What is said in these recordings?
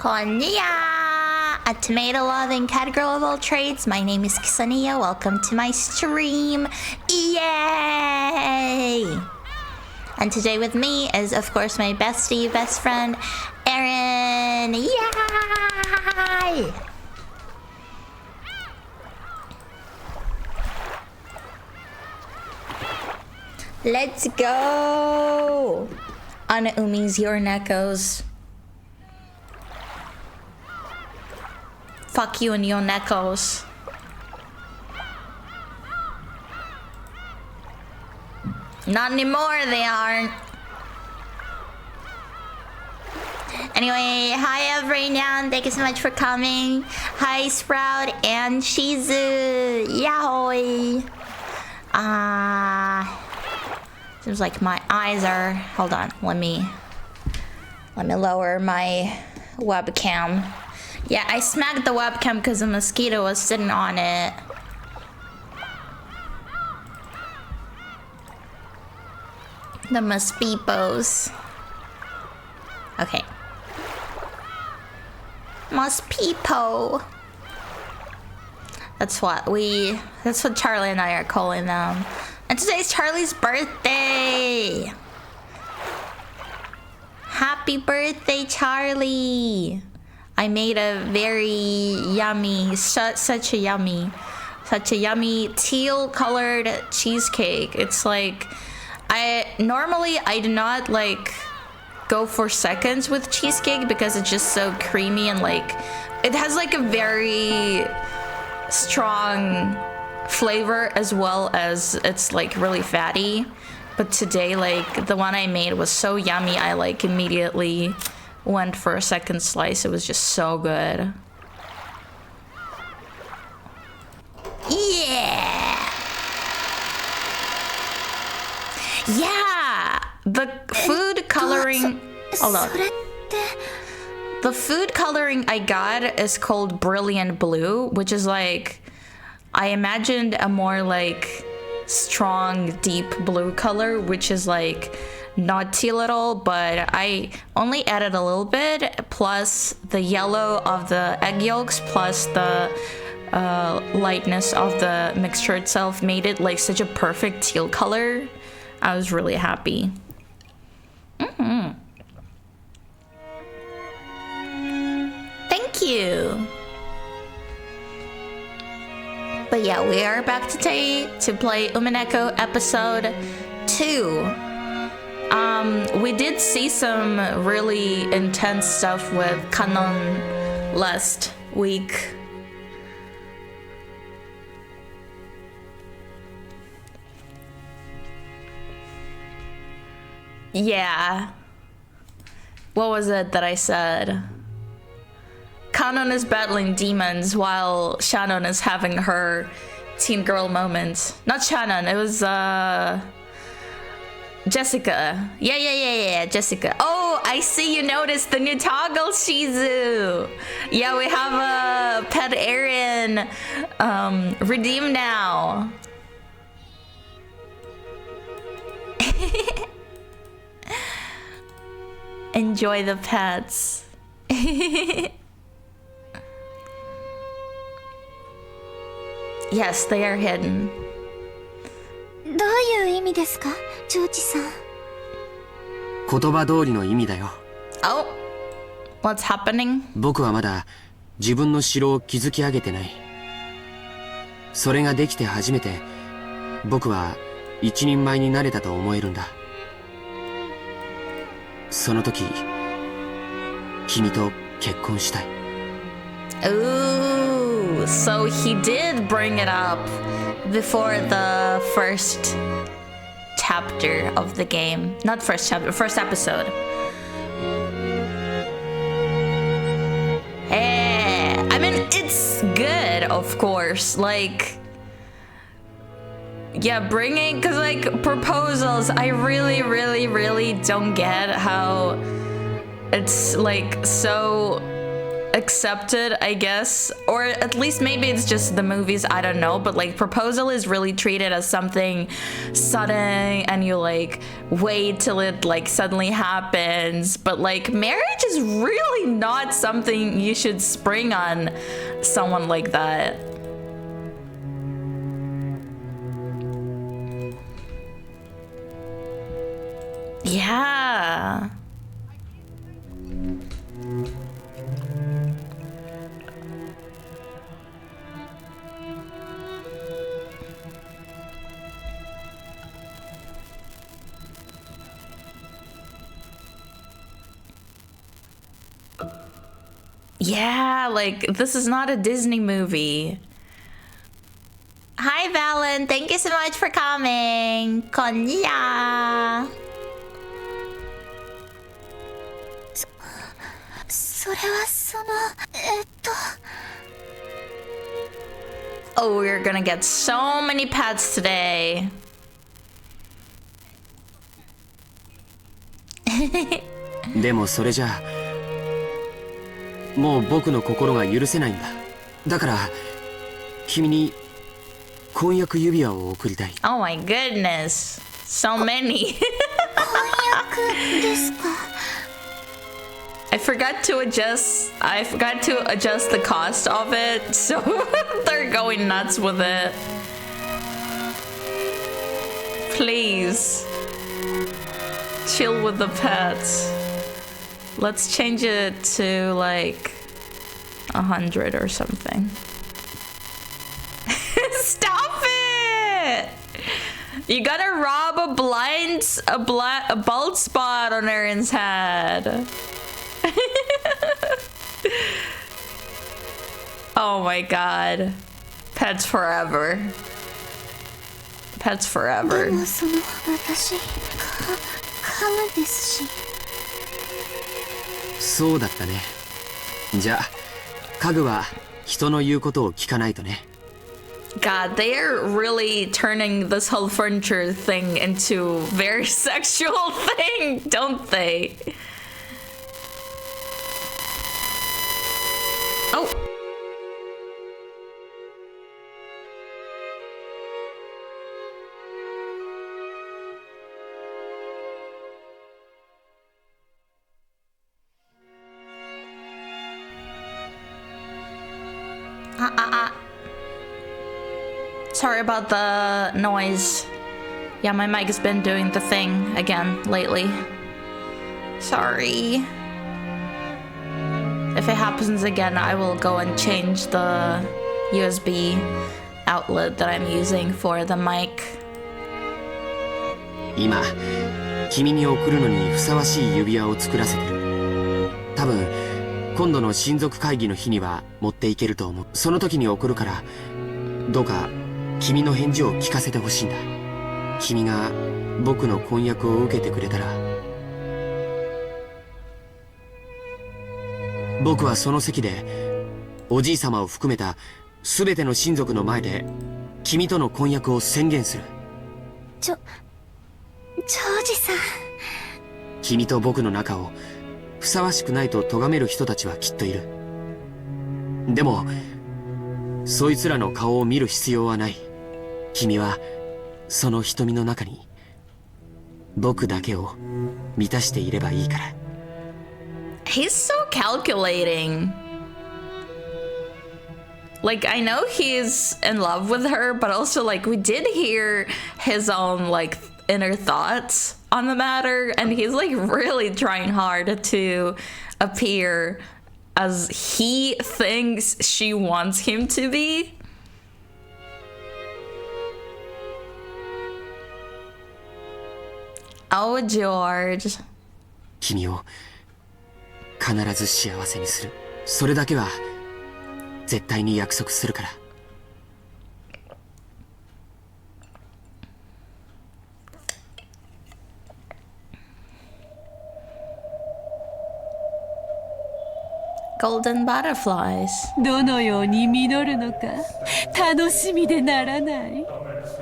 Konniya! A tomato-loving catgirl of all trades. My name is Kisa Niya. Welcome to my stream. Yay! And today with me is, of course, my bestie, best friend, Erin. Yay! Let's go! On Umi's Uminekos. Fuck you and your Uminekos. Not anymore, they aren't. Anyway, hi everyone, thank you so much for coming. Hi Sprout and Shizu. Yaoi. Seems like my eyes are... Hold on, let me lower my webcam. Yeah, I smacked the webcam because a mosquito was sitting on it. The mosquitoes. Okay. Mosquito. That's what Charlie and I are calling them. And today's Charlie's birthday. Happy birthday, Charlie. I made a very yummy, such a yummy teal colored cheesecake. It's like, I do not like go for seconds with cheesecake because it's just so creamy and like, it has like a very strong flavor as well as it's like really fatty. But today, like the one I made was so yummy, I like immediately went for a second slice. It was just so good. Yeah! Yeah! The food coloring... Hold on. The food coloring I got is called Brilliant Blue, which is like... I imagined a more like strong, deep blue color, which is like not teal at all, but I only added a little bit, plus the yellow of the egg yolks, plus the lightness of the mixture itself made it like such a perfect teal color. I was really happy. Thank you. But yeah, we are back today to play Umineko episode 2. We did see some really intense stuff with Kanon last week. Yeah. What was it that I said? Kanon is battling demons while Shannon is having her teen girl moment. Not Shannon, it was Jessica. Yeah, Jessica. Oh, I see you noticed the new toggle, Shizu. Yeah, we have a pet Aaron redeem now. Enjoy the pets. Yes, they are hidden. どういう意味ですか、ジョージさん。言葉通りの意味だよ。Oh, what's happening? 僕はまだ自分の城を築き上げてない。それができて初めて僕は一人前になれたと思えるんだ。その時、君と結婚したい。Ooh, so he did bring it up before the first chapter of the game. Not first chapter, first episode. I mean, it's good, of course. Like, yeah, bringing, because like proposals, I really don't get how it's like so accepted, I guess, or at least maybe it's just the movies, I don't know, but like proposal is really treated as something sudden and you like wait till it like suddenly happens, but like marriage is really not something you should spring on someone like that. Yeah. Yeah, like, this is not a Disney movie. Hi, Valen. Thank you so much for coming. Konniya. それはそのOh, we're gonna get so many pets today. でもそれじゃあもう僕の心が許せないんだ。だから君に婚約指輪を贈りたい。Oh my goodness. So many. 婚約ですか？ I forgot to adjust the cost of it, so they're going nuts with it. Please. Chill with the pets. Let's change it to like 100 or something. Stop it! You gotta rob a bald spot on Erin's head. Oh my god. Pets forever. Pets forever. でもその私カムですし。そうだったね。じゃあ家具は人の言うことを聞かないとね。God, they are really turning this whole furniture thing into a very sexual thing, don't they? Oh. Sorry about the noise. Yeah, my mic has been doing the thing again lately. Sorry. If it happens again, I will go and change the USB outlet that I'm using for the mic. 今君に贈るのにふさわしい指輪を作らせてる。多分今度の親族会議の日には持っていけると思う。その時に贈るからどうか君の返事を聞かせてほしいんだ。君が僕の婚約を受けてくれたら僕はその席でおじいさまを含めた全ての親族の前で君との婚約を宣言する。ジョージさん。君と僕の仲をふさわしくないと咎める人たちはきっといる。でもそいつらの顔を見る必要はない。君はその瞳の中に僕だけを満たしていればいいから。He's so calculating. Like, I know he's in love with her, but also like we did hear his own like inner thoughts on the matter, and he's like really trying hard to appear as he thinks she wants him to be. Oh, George. 君を必ず幸せにする。それだけは絶対に約束するから。Golden butterflies. どのように実るのか楽しみでならない。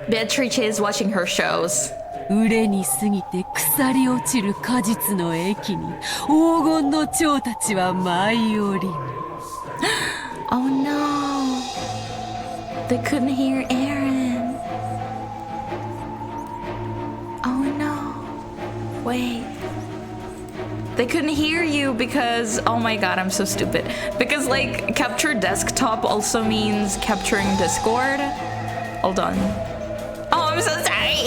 Beatrice is watching her shows. 熟れに過ぎて腐り落ちる果実の駅に黄金の蝶たちは舞い降りる。Oh no. They couldn't hear Aaron. Oh no. Wait. They couldn't hear you because, oh my god, I'm so stupid. Because like capture desktop also means capturing Discord. Hold on. Oh, I'm so sorry.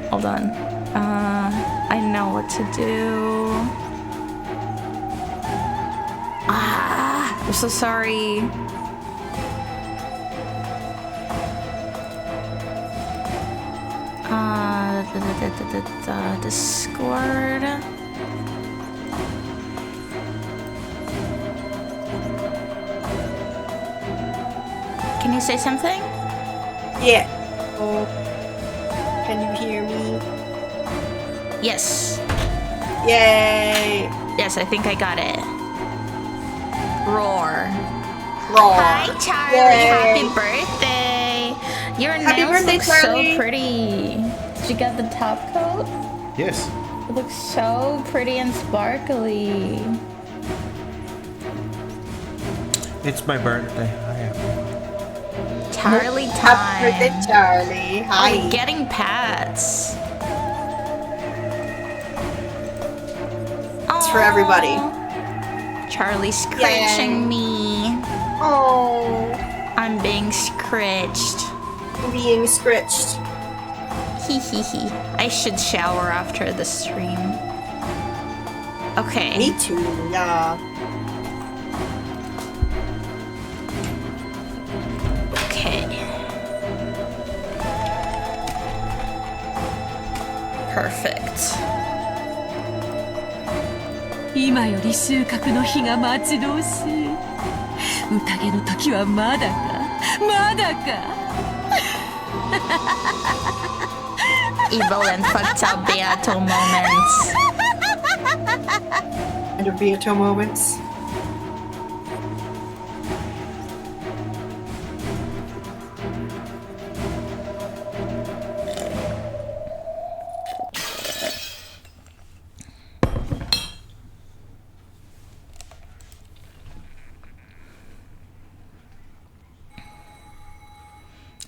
Hold on. I know what to do. I'm so sorry. Discord. Can you say something? Yeah. Oh, can you hear me? Yes. Yay! Yes, I think I got it. Roar. Roar. Hi, Charlie. Yay. Happy birthday. Your Happy nails birthday, look Charlie. so pretty. Did you get the top coat? Yes. It looks so pretty and sparkly. It's my birthday. I am. Charlie time. Happy birthday, Charlie. Hi. I'm getting pats. It's for everybody. Charlie scratching me. Oh, I'm being scratched. being scritched. Hee hee hee. I should shower after the stream. Okay. Me too. Yeah. Okay. Perfect. 今より収穫の日が待ち遠しい。宴の時はまだか、まだか。Evil and fucked up Beato moments. And a Beato moments.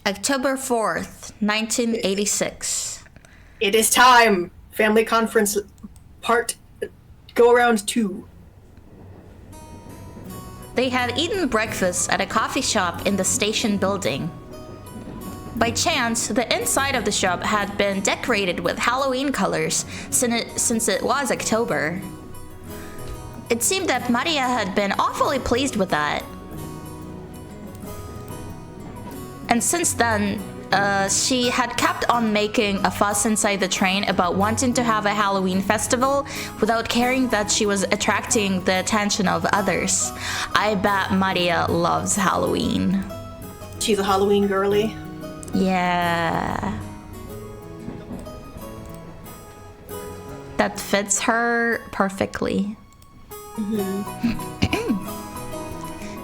October 4th, 1986. It is time. Family conference part go around 2. They had eaten breakfast at a coffee shop in the station building. By chance, the inside of the shop had been decorated with Halloween colors since it was October. It seemed that Maria had been awfully pleased with that. And since then, she had kept on making a fuss inside the train about wanting to have a Halloween festival without caring that she was attracting the attention of others. I bet Maria loves Halloween. She's a Halloween girly. Yeah. That fits her perfectly.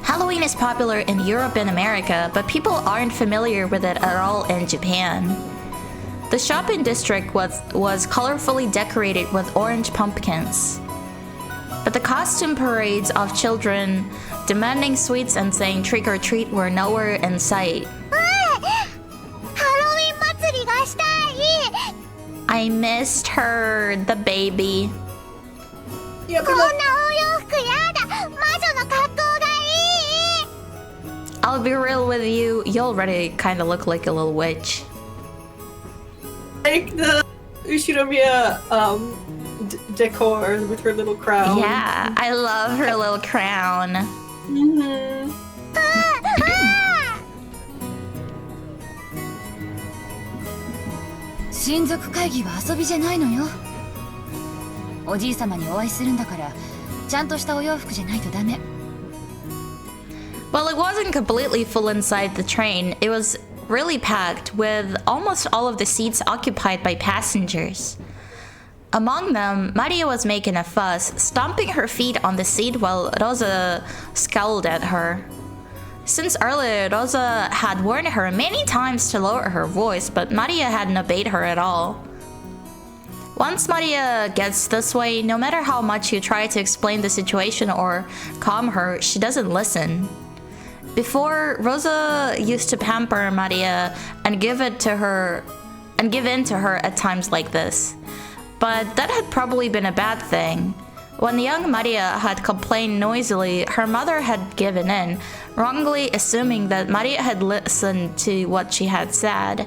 Halloween is popular in Europe and America, but people aren't familiar with it at all in Japan. The shopping district was colorfully decorated with orange pumpkins. But the costume parades of children demanding sweets and saying trick or treat were nowhere in sight. I missed her, the baby. I'll be real with you, you already kind of look like a little witch. Like the Ushinomiya decor with her little crown. Yeah, I love her little crown. Mm-hmm. 親族会議は遊びじゃないのよ。おじいさまにお会いするんだから、ちゃんとしたお洋服じゃないとダメ。Well, it wasn't completely full inside the train. It was really packed, with almost all of the seats occupied by passengers. Among them, Maria was making a fuss, stomping her feet on the seat while Rosa scowled at her. Since earlier, Rosa had warned her many times to lower her voice, but Maria hadn't obeyed her at all. Once Maria gets this way, no matter how much you try to explain the situation or calm her, she doesn't listen. Before, Rosa used to pamper Maria and give in to her at times like this. But that had probably been a bad thing. When young Maria had complained noisily, her mother had given in, wrongly assuming that Maria had listened to what she had said.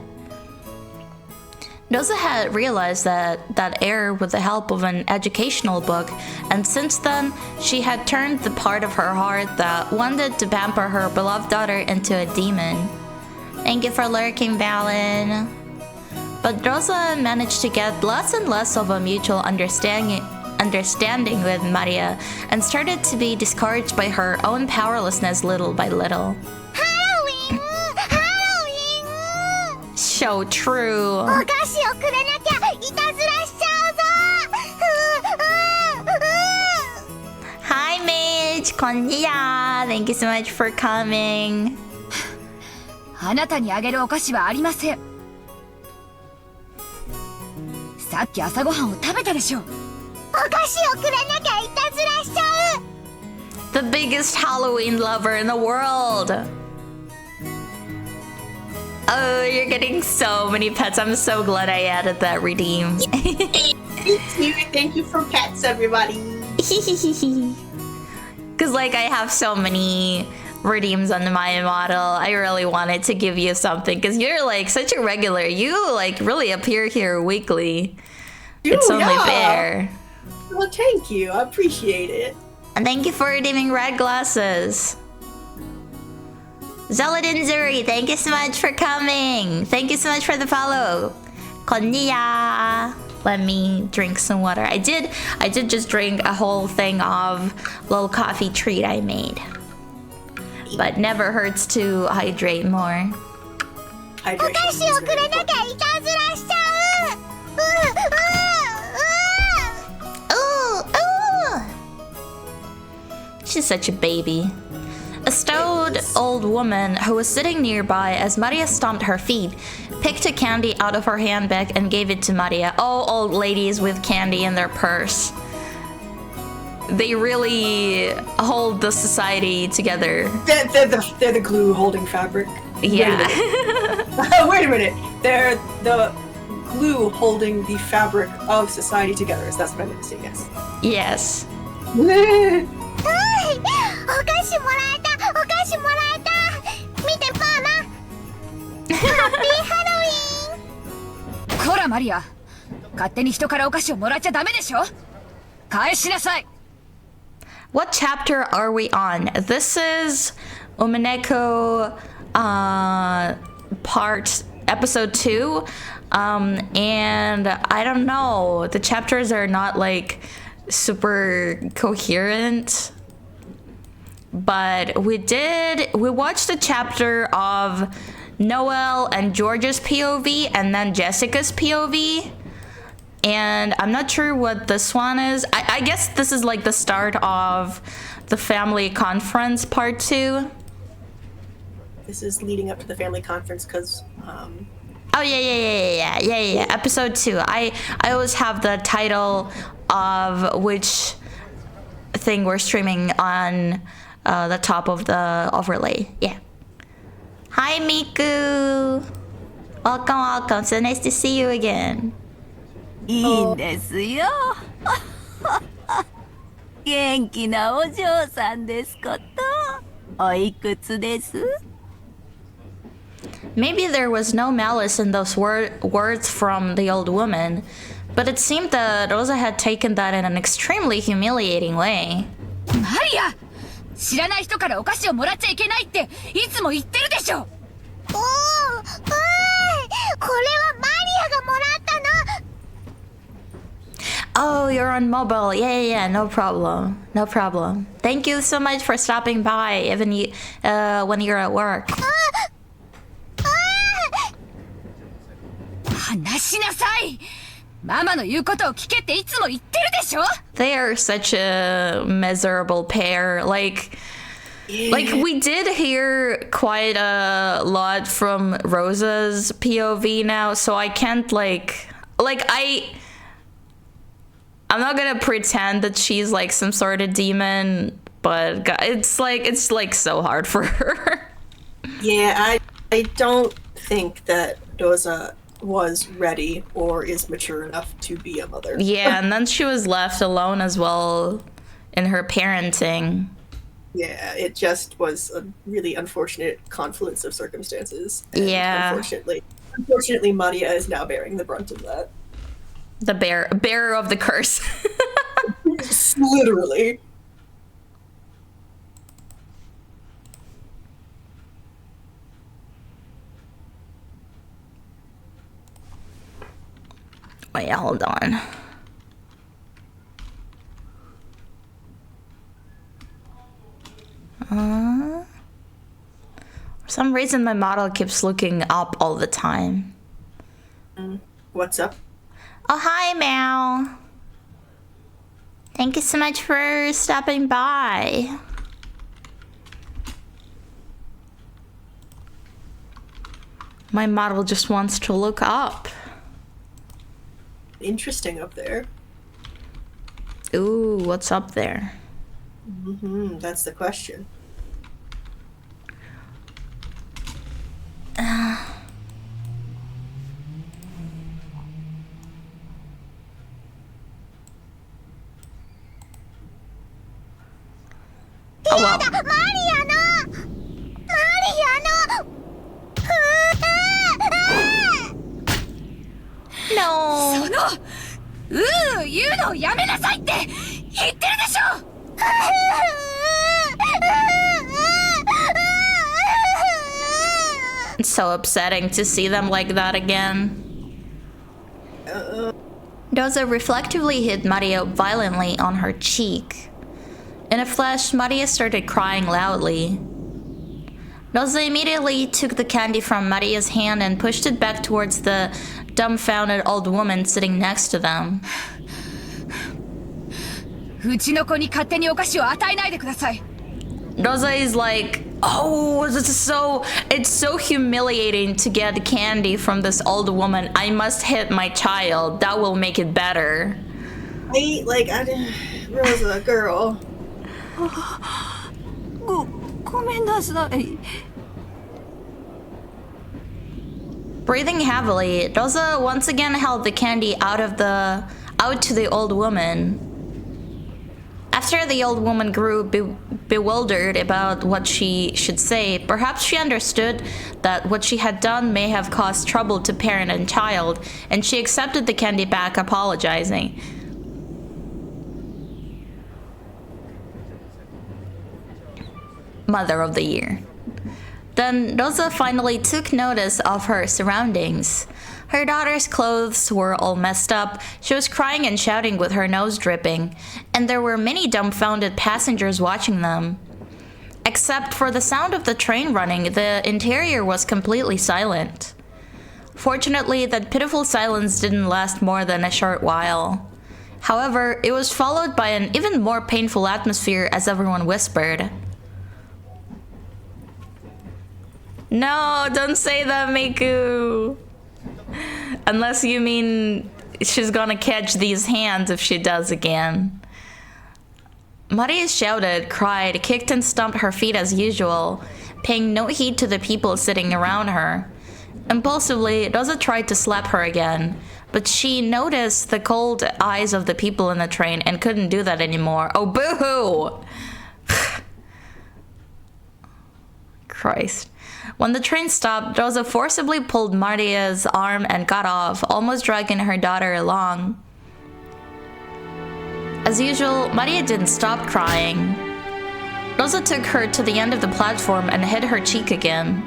Rosa had realized that error with the help of an educational book, and since then, she had turned the part of her heart that wanted to pamper her beloved daughter into a demon. Thank you for lurking, Valen. But Rosa managed to get less and less of a mutual understanding with Maria and started to be discouraged by her own powerlessness little by little. So true. Hi, Mitch. Konniya. Thank you so much for coming. あなたにあげるお菓子はありません。さっき朝ごはんを食べたでしょ。お菓子をくれなきゃいたずらしちゃう。The biggest Halloween lover in the world. Oh, you're getting so many pets. I'm so glad I added that redeem. Me too. Thank you for pets, everybody. Because, like, I have so many redeems on my model. I really wanted to give you something because you're, like, such a regular. You, like, really appear here weekly. It's only fair. Well, thank you. I appreciate it. And thank you for redeeming red glasses. Zeladin Zuri, thank you so much for coming. Thank you so much for the follow. Konniya. Let me drink some water. I did just drink a whole thing of little coffee treat I made. But never hurts to hydrate more. Hydration is very important. She's such a baby. A stout old woman who was sitting nearby as Maria stomped her feet picked a candy out of her handbag and gave it to Maria. Oh, old ladies with candy in their purse. They really hold the society together. They're the glue holding fabric. Yeah. Wait a minute. They're the glue holding the fabric of society together. That's what I meant to say, yes. Yes. お菓子もらえたお菓子もらえた見てパーマハッピーハロウィーンこらマリア勝手に人からお菓子をもらっちゃダメでしょ返しなさい What chapter are we on? This is Umineko episode 2. And I don't know. The chapters are not like super coherent. But we watched the chapter of Noel and George's POV and then Jessica's POV. And I'm not sure what this one is. I guess this is like the start of the family conference part 2. This is leading up to the family conference because Oh yeah. Episode 2. I always have the title of which thing we're streaming on the top of the overlay. Yeah. Hi Miku. Welcome. So nice to see you again. いいんですよ元気なお嬢さんですことおいくつです Maybe there was no malice in those words from the old woman, but it seemed that Rosa had taken that in an extremely humiliating way. マリア知らない人からお菓子をもらっちゃいけないっていつも言ってるでしょおーこれはマリアがもらったの Oh, you're on mobile. Yeah. No problem. Thank you so much for stopping by, even when you're at work. 話しなさいママの言うことを聞けっていつも言ってるでしょ They are such a miserable pair. Like we did hear quite a lot from Rosa's POV now, so I can't I'm not gonna pretend that she's like some sort of demon, but it's like so hard for her. Yeah, I don't think that Doza was ready or is mature enough to be a mother. Yeah, and then she was left alone as well in her parenting. Yeah, it just was a really unfortunate confluence of circumstances. And yeah. Unfortunately, Maria is now bearing the brunt of that. The bearer of the curse. Literally. Wait, hold on. For some reason, my model keeps looking up all the time. What's up? Oh, hi, Mal. Thank you so much for stopping by. My model just wants to look up. Interesting up there. Ooh, what's up there? That's the question. Oh, well. No. 言うのをやめなさいって言ってるでしょ It's so upsetting to see them like that again. Doza reflectively hit Maria violently on her cheek. In a flash, Maria started crying loudly. Doza immediately took the candy from Maria's hand and pushed it back towards the dumbfounded old woman sitting next to them. うちの子に勝手にお菓子を与えないでください Doza is like, oh, it's so humiliating to get candy from this old woman. I must hit my child. That will make it better. Rosa, girl. ごめんなさい Breathing heavily, Doza once again held the candy out to the old woman. After the old woman grew bewildered about what she should say, perhaps she understood that what she had done may have caused trouble to parent and child, and she accepted the candy back, apologizing. Mother of the Year. Then Doza finally took notice of her surroundings. Her daughter's clothes were all messed up, she was crying and shouting with her nose dripping, and there were many dumbfounded passengers watching them. Except for the sound of the train running, the interior was completely silent. Fortunately, that pitiful silence didn't last more than a short while. However, it was followed by an even more painful atmosphere as everyone whispered. No, don't say that, Miku. Unless you mean she's gonna catch these hands if she does again. Maria shouted, cried, kicked and stomped her feet as usual, paying no heed to the people sitting around her. Impulsively, Doza tried to slap her again, but she noticed the cold eyes of the people in the train and couldn't do that anymore. Oh, boo-hoo! Christ. When the train stopped, Doza forcibly pulled Maria's arm and got off, almost dragging her daughter along. As usual, Maria didn't stop crying. Doza took her to the end of the platform and hit her cheek again.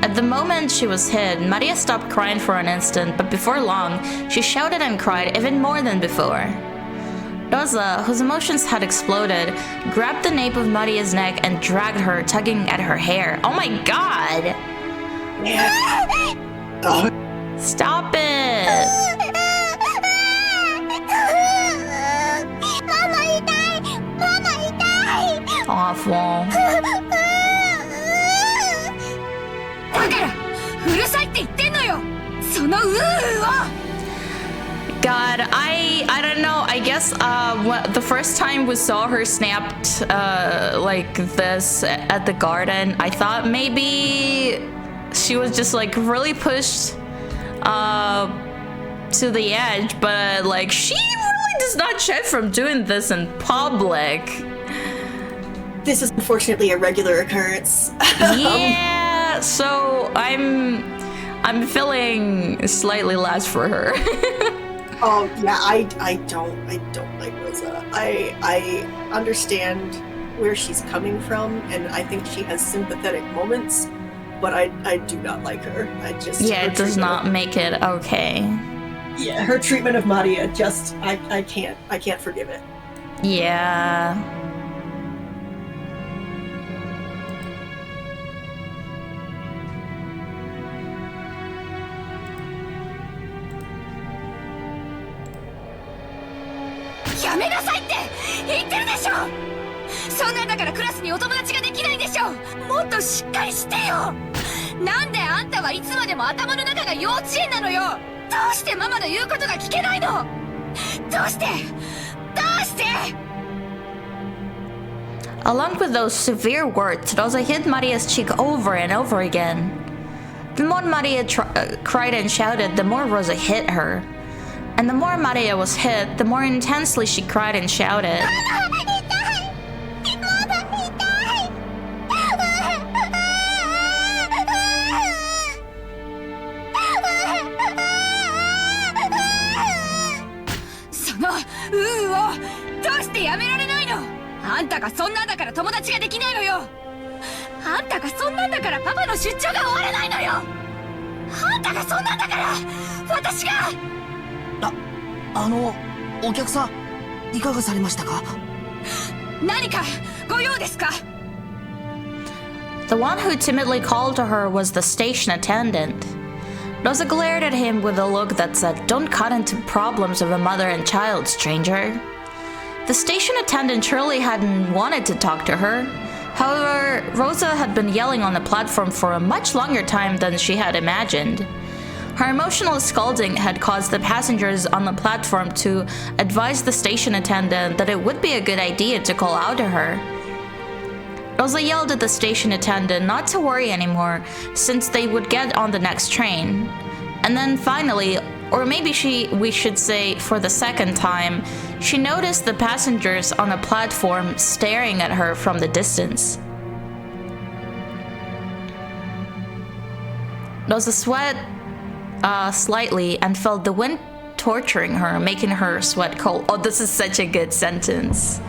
At the moment she was hit, Maria stopped crying for an instant, but before long, she shouted and cried even more than before. Doza, whose emotions had exploded, grabbed the nape of Maria's neck and dragged her, tugging at her hair. Oh my god! Stop it! Awful. だからうるさいって言ってんのよそのうーを God, I don't know. I guess the first time we saw her snapped like this at the garden, I thought maybe she was just like really pushed to the edge, but like she really does not shy from doing this in public. This is unfortunately a regular occurrence. Yeah, so I'm feeling slightly less for her. Oh yeah, I don't like Rosa. I understand where she's coming from, and I think she has sympathetic moments, but I do not like her. Yeah, it does not make it okay. Yeah, her treatment of Maria just I can't forgive it. Yeah. Along with those severe words, Rosa hit Maria's cheek over and over again. The more Maria cried and shouted, the more Rosa hit her. And the more Maria was hit, the more intensely she cried and shouted. The one who timidly called to her was the station attendant. Rosa glared at him with a look that said, "Don't cut into problems of a mother and child, stranger." The station attendant surely hadn't wanted to talk to her. However, Rosa had been yelling on the platform for a much longer time than she had imagined. Her emotional scolding had caused the passengers on the platform to advise the station attendant that it would be a good idea to call out to her. Rosa yelled at the station attendant not to worry anymore, since they would get on the next train. And then finally, or maybe we should say for the second time, she noticed the passengers on the platform staring at her from the distance. Rosa sweat slightly and felt the wind torturing her, making her sweat cold. Oh, this is such a good sentence.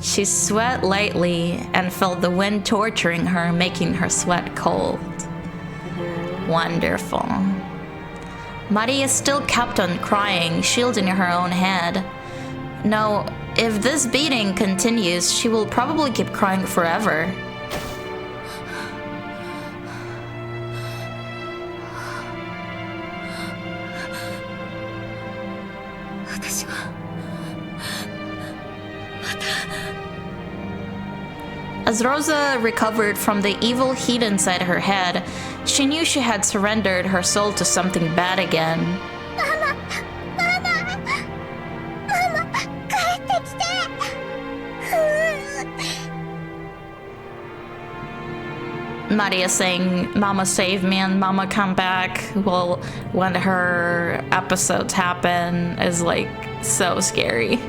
She sweat lightly and felt the wind torturing her, making her sweat cold. Wonderful. Maria still kept on crying, shielding her own head. No, if this beating continues, she will probably keep crying forever. As Rosa recovered from the evil heat inside her head, she knew she had surrendered her soul to something bad again. Mama! Maria saying, "Mama save me" and "Mama come back," well, when her episodes happen, is like so scary.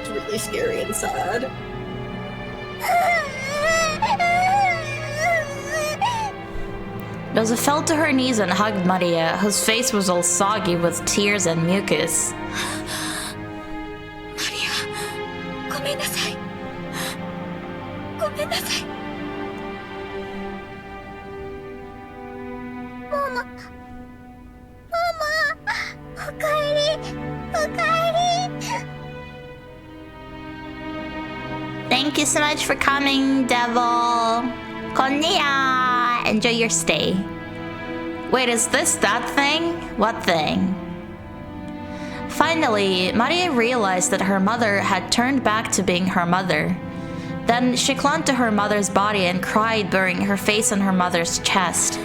It's really scary and sad. Rosa fell to her knees and hugged Maria, whose face was all soggy with tears and mucus. Maria, ごめんなさい。ごめんなさい。ママ、おかえり、おかえり。Thank you so much for coming, Devil. Konniya. Enjoy your stay. Wait, is this that thing? What thing? Finally, Maria realized that her mother had turned back to being her mother. Then she clung to her mother's body and cried, burying her face in her mother's chest.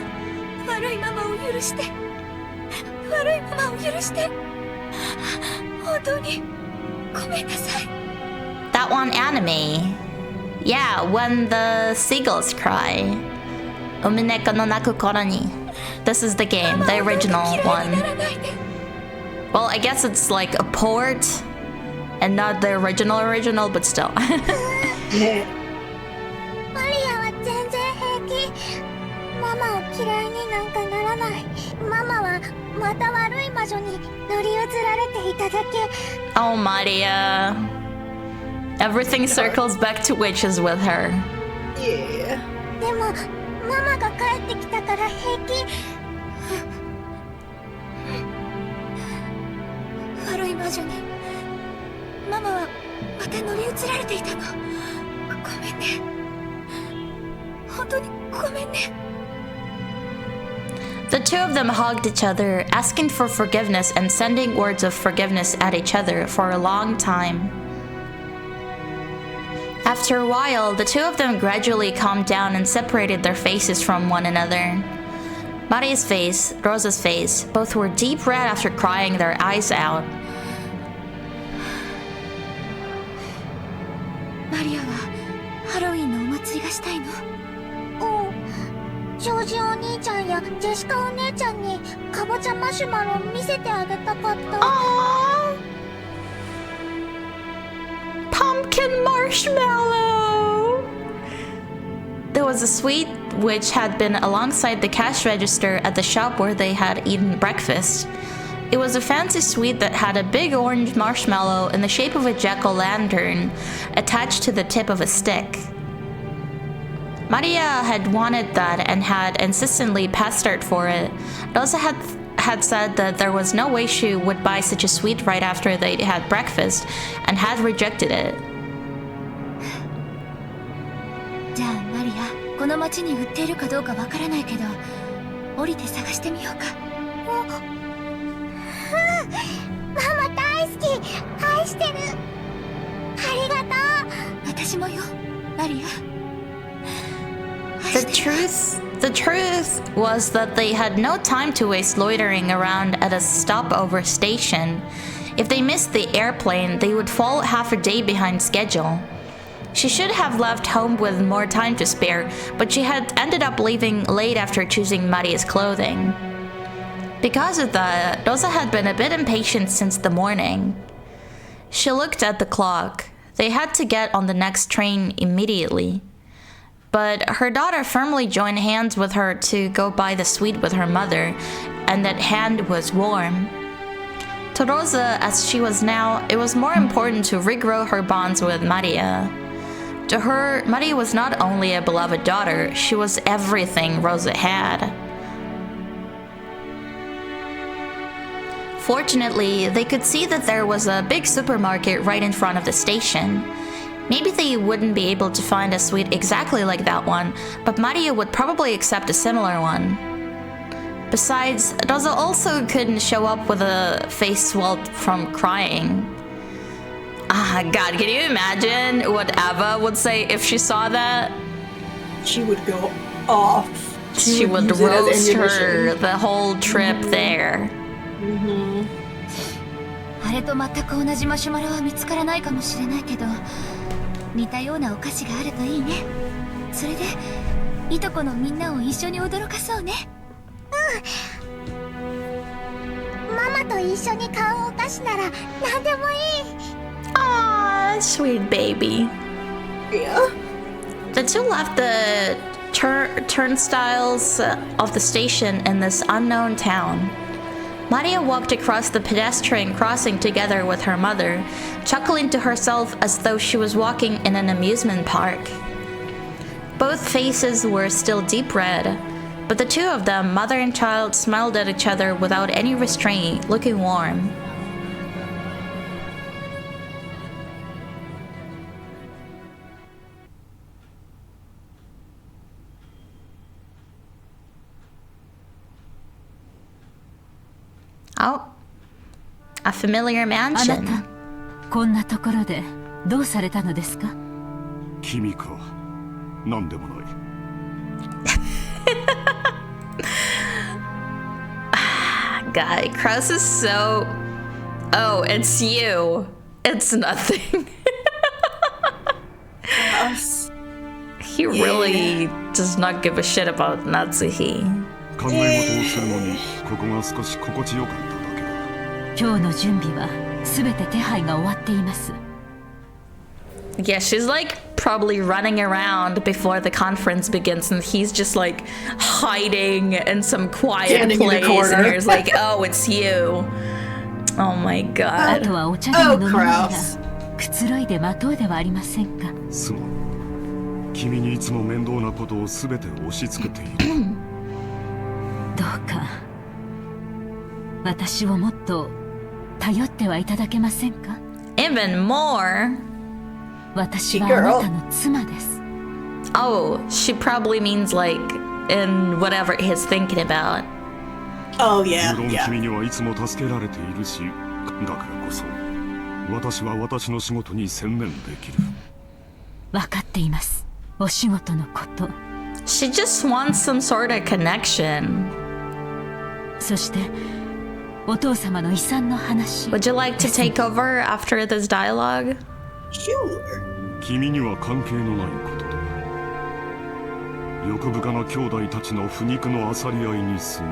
悪いママを許して。悪いママを許して。本当にごめんなさい。 That one anime. Yeah, when the seagulls cry. Umineko no Naku Koro ni. This is the game, the original one. Well, I guess it's like a port and not the original, but still. マリアは全然平気。ママを嫌いになんかならない。ママはまた悪い魔女に乗り移られていただけ。 Oh, Maria. Everything circles back to witches with her. Yeah. でもママが帰ってきたから平気。悪い魔女にママはまた乗り移られていたの。ごめんね。本当にごめんね。 The two of them hugged each other, asking for forgiveness and sending words of forgiveness at each other for a long time. After a while, the two of them gradually calmed down and separated their faces from one another. Maria's face, Rosa's face, both were deep red after crying their eyes out. マリアはハロウィンのお祭りがしたいの？うん。ジョージお兄ちゃんやジェシカお姉ちゃんにかぼちゃマシュマロ見せてあげたかった。Aww! Pumpkin marshmallow! There was a sweet which had been alongside the cash register at the shop where they had eaten breakfast. It was a fancy sweet that had a big orange marshmallow in the shape of a jack-o'-lantern attached to the tip of a stick. Maria had wanted that and had insistently pestered for it. Rosa had said that there was no way she would buy such a sweet right after they had breakfast and had rejected it. じゃあマリア、この町に売っているかどうかわからないけど、降りて探してみようか。ママ大好き、愛してる。ありがとう。私もよ、マリア。The truth was that they had no time to waste loitering around at a stopover station. If they missed the airplane, they would fall half a day behind schedule. She should have left home with more time to spare, but she had ended up leaving late after choosing Maria's clothing. Because of that, Rosa had been a bit impatient since the morning. She looked at the clock. They had to get on the next train immediately. But her daughter firmly joined hands with her to go buy the sweet with her mother, and that hand was warm. To Rosa, as she was now, it was more important to regrow her bonds with Maria. To her, Maria was not only a beloved daughter, she was everything Rosa had. Fortunately, they could see that there was a big supermarket right in front of the station. Maybe they wouldn't be able to find a sweet exactly like that one, but Maria would probably accept a similar one. Besides, Rosa also couldn't show up with a face swelled from crying. Ah, God, can you imagine what Eva would say if she saw that? She would go off. She would roast her the whole trip there. あれと全く同じマシュマロは見つからないかもしれないけど、似たようなお菓子があるといいね。それでいとこのみんなを一緒に驚かそうね。うん。ママと一緒に買うお菓子なら何でもいい。Aww, sweet baby. Yeah. The two left the turnstiles of the station in this unknown town. Maria walked across the pedestrian crossing together with her mother, chuckling to herself as though she was walking in an amusement park. Both faces were still deep red, but the two of them, mother and child, smiled at each other without any restraint, looking warm. Oh, a familiar mansion. あなた、こんなところでどうされたのですか？君か、なんでもない。god, Kraus is so... Oh, it's you. It's nothing. Kraus. He really does not give a shit about Natsuhi. 考え事をするのにここが少し心地よかっただけだ。今日の準備は全て手配が終わっています。 Yeah, she's like probably running around before the conference begins, and he's just like hiding in some quiet Standing in the place, corner. and he's like, "Oh, it's you." Oh my あ god. とはお茶でも飲みながら Kraus. くつろいで待とうではありませんか。すまん。君にいつも面倒なことをすべて押し付けている。どうか私をもっと頼ってはいただけませんか。 Even more. 私はあなたの妻です。 Oh, she probably means like in whatever he's thinking about. Oh 無 yeah, 論 yeah. 君にはいつも助けられているし、だからこそ私は私の仕事に専念できる。分かっています。お仕事のこと。 She just wants some sort of connection. そしてお父様の遺産の話。 Would you like to take over after this dialogue? Sure. 君には関係のないことだ。欲深な兄弟たちの不肉のあさり合いに過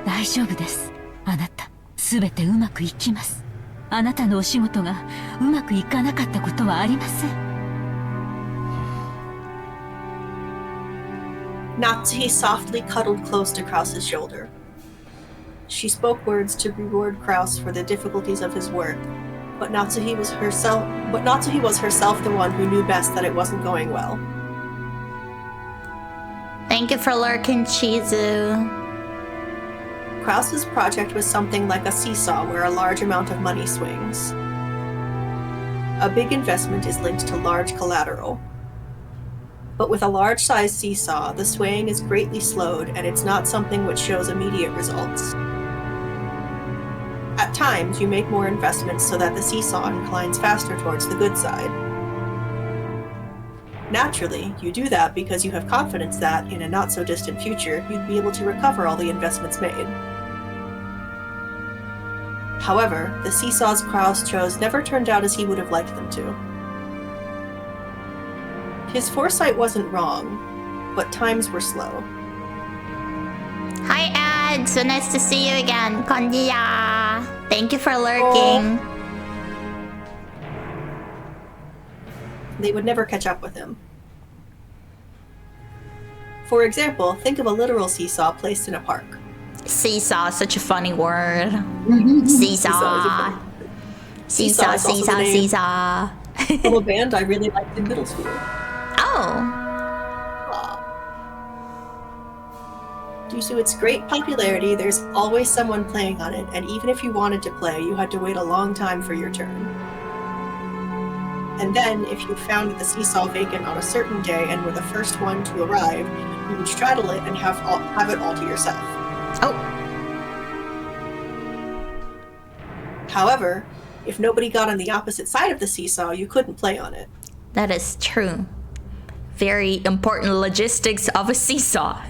ぎ。大丈夫です。あなた、すべてうまくいきます。あなたのお仕事がうまくいかなかったことはありません。 Natsuhi softly cuddled close to Kraus's shoulder. She spoke words to reward Kraus for the difficulties of his work, but Natsuhi was herself the one who knew best that it wasn't going well. Thank you for lurking, Chizu. Kraus's project was something like a seesaw where a large amount of money swings. A big investment is linked to large collateral. But with a large-sized seesaw, the swaying is greatly slowed, and it's not something which shows immediate results. At times, you make more investments so that the seesaw inclines faster towards the good side. Naturally, you do that because you have confidence that, in a not-so-distant future, you'd be able to recover all the investments made. However, the seesaws Kraus chose never turned out as he would have liked them to. His foresight wasn't wrong, but times were slow. Hi, Ed. So nice to see you again. Konniya. Thank you for lurking. They would never catch up with him. For example, think of a literal seesaw placed in a park. Seesaw, such a funny word. Seesaw Seesaw. is also the name Seesaw. of a band I really liked in middle school. Oh. Due to its great popularity, there's always someone playing on it, and even if you wanted to play, you had to wait a long time for your turn. And then, if you found the seesaw vacant on a certain day and were the first one to arrive, you would straddle it and have it all to yourself. Oh. However, if nobody got on the opposite side of the seesaw, you couldn't play on it. That is true. Very important logistics of a seesaw.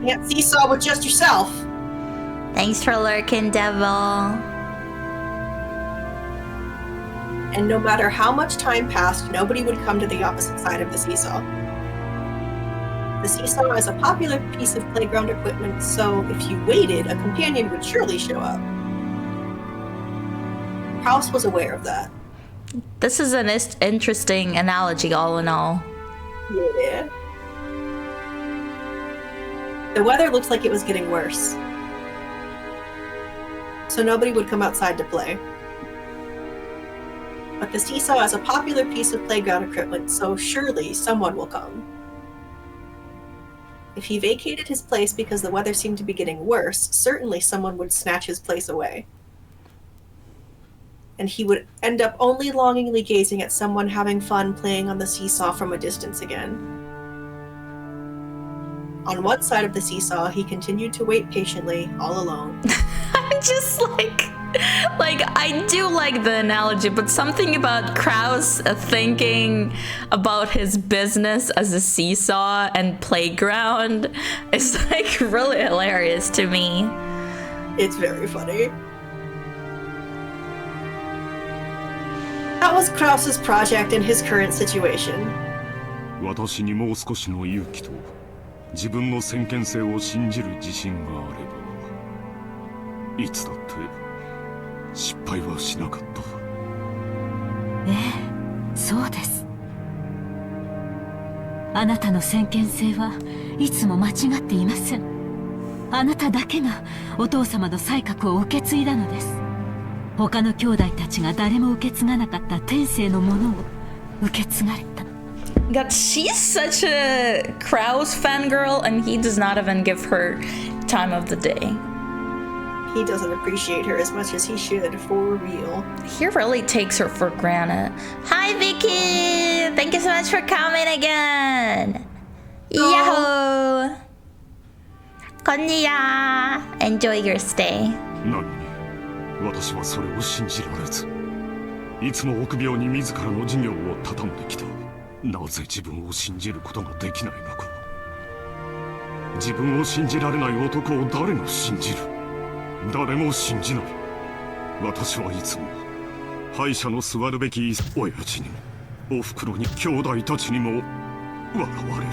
Can't seesaw with just yourself. Thanks for lurking, Devil. And no matter how much time passed, nobody would come to the opposite side of the seesaw. The seesaw is a popular piece of playground equipment, so if you waited, a companion would surely show up. Kraus was aware of that. This is an interesting analogy, all in all. Yeah. The weather looked like it was getting worse, so nobody would come outside to play. But the seesaw is a popular piece of playground equipment, so surely someone will come. If he vacated his place because the weather seemed to be getting worse, certainly someone would snatch his place away. And he would end up only longingly gazing at someone having fun playing on the seesaw from a distance again. On one side of the seesaw, he continued to wait patiently, all alone. I'm just like I do like the analogy, but something about Kraus thinking about his business as a seesaw and playground is like really hilarious to me. It's very funny. That was Krause's project in his current situation. 私にもう少しの勇気と自分の先見性を信じる自信があればいつだって失敗はしなかった。ええ、そうです。あなたの先見性はいつも間違っていません。あなただけがお父様の才覚を受け継いだのです。他の兄弟たちが誰も受け継がなかった天性のものを受け継がれた。God, she's such a Krause fangirl, and he does not even give her time of the day. He doesn't appreciate her as much as he should, for real. He really takes her for granted. Hi, Vicky! Thank you so much for coming again! Yahoo! Konniya! Enjoy your stay. なのに私はそれを信じられずいつも臆病に自らの事業を畳んできた。なぜ自分を信じることができないのか。自分を信じられない男を誰が信じる。誰も信じない。私はいつも敗者の座るべき親父にもおふくろに兄弟たちにも笑われる。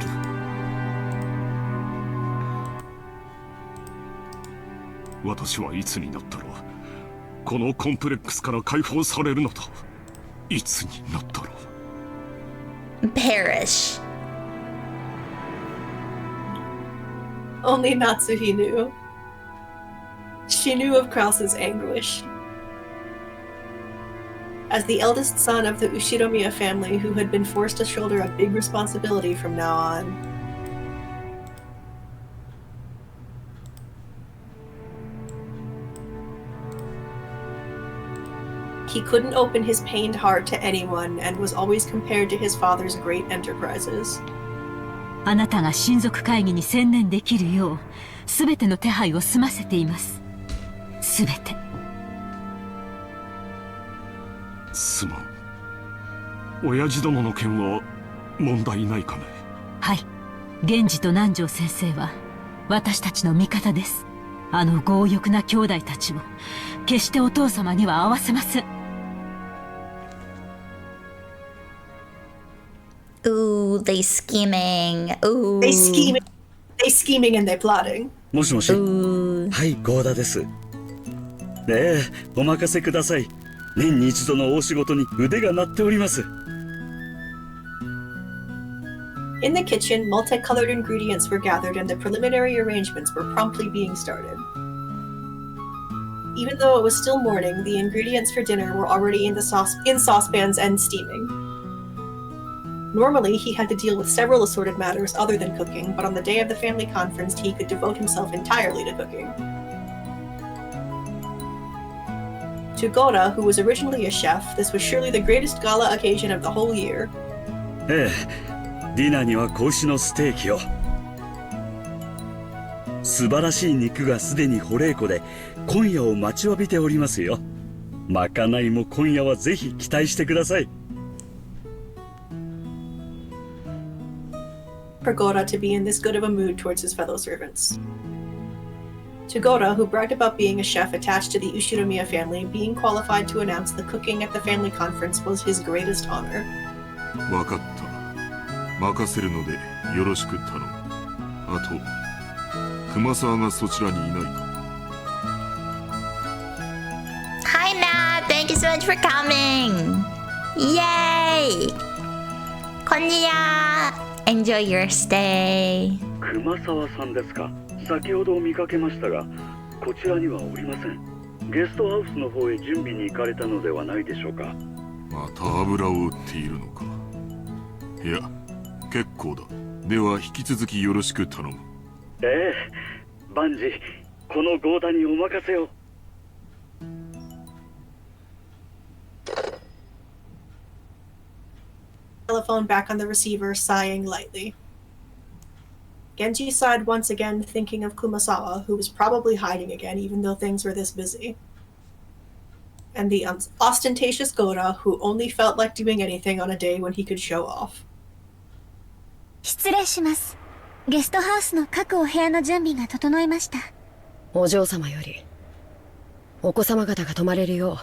私はいつになったらこのコンプレックスから解放されるのだ。いつになったら。Perish. Only Natsuhi knew. She knew of Krause's anguish. As the eldest son of the Ushiromiya family who had been forced to shoulder a big responsibility from now on, he couldn't open his pained heart to anyone and was always compared to his father's great enterprises. あなたが親族会議に専念できるよう全ての手配を済ませています。全て。すまん。親父殿の件は問題ないかね。はい、源氏と南條先生は私たちの味方です。あの強欲な兄弟たちを決してお父様には合わせません。Ooh, they scheming. Ooh. They scheming and they plotting. もしもし。はい、ゴーダです。お任せください。年に一度の大仕事に腕が鳴っております。In the kitchen, multicolored ingredients were gathered and the preliminary arrangements were promptly being started. Even though it was still morning, the ingredients for dinner were already in saucepans and steaming. Normally, he had to deal with several assorted matters other than cooking, but on the day of the family conference, he could devote himself entirely to cooking. To Gora, who was originally a chef, this was surely the greatest gala occasion of the whole year. ディナーには子牛のステーキを。素晴らしい肉がすでにホレイコで今夜を待ちわびておりますよ。まかないも今夜はぜひ期待してください。For Gora to be in this good of a mood towards his fellow servants. To Gora, who bragged about being a chef attached to the Ushiromiya family, being qualified to announce the cooking at the family conference was his greatest honor. わかった。任せるのでよろしく頼む。あと、熊沢がそちらにいないか。Hi, Matt. Thank you so much for coming. Yay! Konniya. Enjoy your stay. 熊沢さんですか。先ほど見かけましたが、こちらにはおりません。ゲストハウスの方へ準備に行かれたのではないでしょうか。また油を売っているのか。いや、結構だ。では引き続きよろしく頼む。万事このゴーダにお任せを。Telephone back on the receiver, sighing lightly. Genji sighed once again, thinking of Kumasawa, who was probably hiding again, even though things were this busy. And the ostentatious Gora, who only felt like doing anything on a day when he could show off. 失礼します。ゲストハウスの各お部屋の準備が整いました。お嬢様よりお子様方が泊まれるよ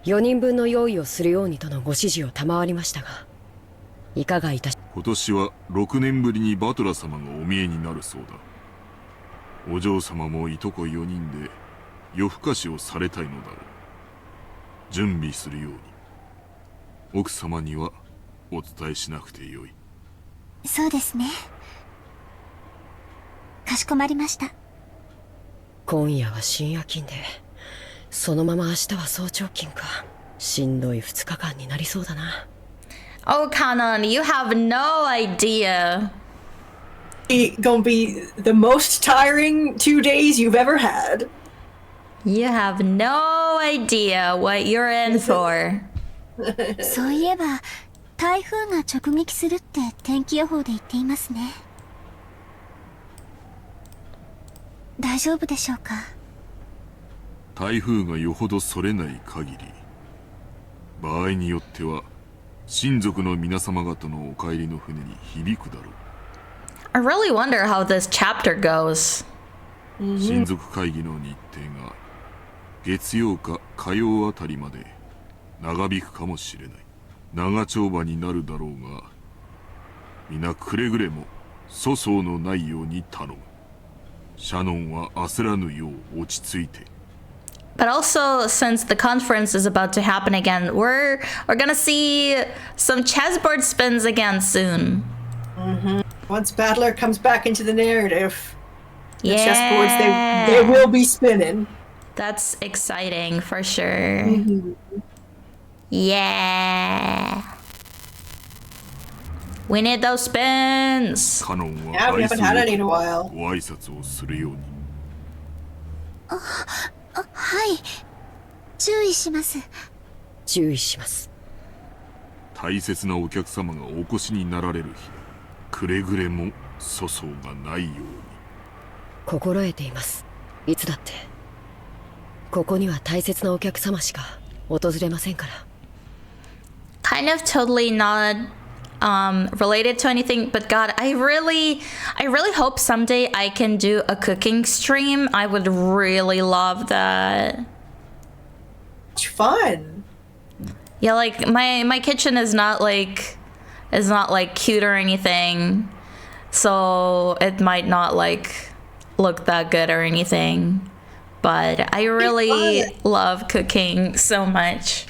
う4人分の用意をするようにとのご指示を賜りましたが、いかがいたし。今年は6年ぶりにバトラ様がお見えになるそうだ。お嬢様もいとこ4人で夜更かしをされたいのだろう。準備するように奥様にはお伝えしなくてよい。そうですね。かしこまりました。今夜は深夜勤で、そのまま明日は早朝勤か。しんどい2日間になりそうだな。Oh, Kanon, you have no idea. It's gonna be the most tiring 2 days you've ever had. You have no idea what you're in for. そういえば台風が直撃するって天気予報で言っていますね。大丈夫でしょうか。台風がよほどそれない限り、場合によっては親族の皆様方のお帰りの船に響くだろう。I really wonder how this chapter goes. 親族会議の日程が月曜か火曜あたりまで長引くかもしれない。長丁場になるだろうが、皆くれぐれも粗相のないように頼む。シャノンは焦らぬよう落ち着いて。But also, since the conference is about to happen again, we're gonna see some chessboard spins again soon. Once Battler comes back into the narrative, the Yeah. chessboards, they will be spinning. That's exciting for sure. Yeah. We need those spins. カノンは Yeah, we 愛 haven't 想 had よ any in a く while. ご挨拶をするように。はい、注意します。注意します。大切なお客様がお越しになられる日、くれぐれも粗相がないように。心得ています。いつだってここには大切なお客様しか訪れませんから。Kind of totally not related to anything, but God, I really hope someday I can do a cooking stream. I would really love that. It's fun. Yeah, like my kitchen is not like cute or anything, so it might not like look that good or anything, but I really love cooking so much.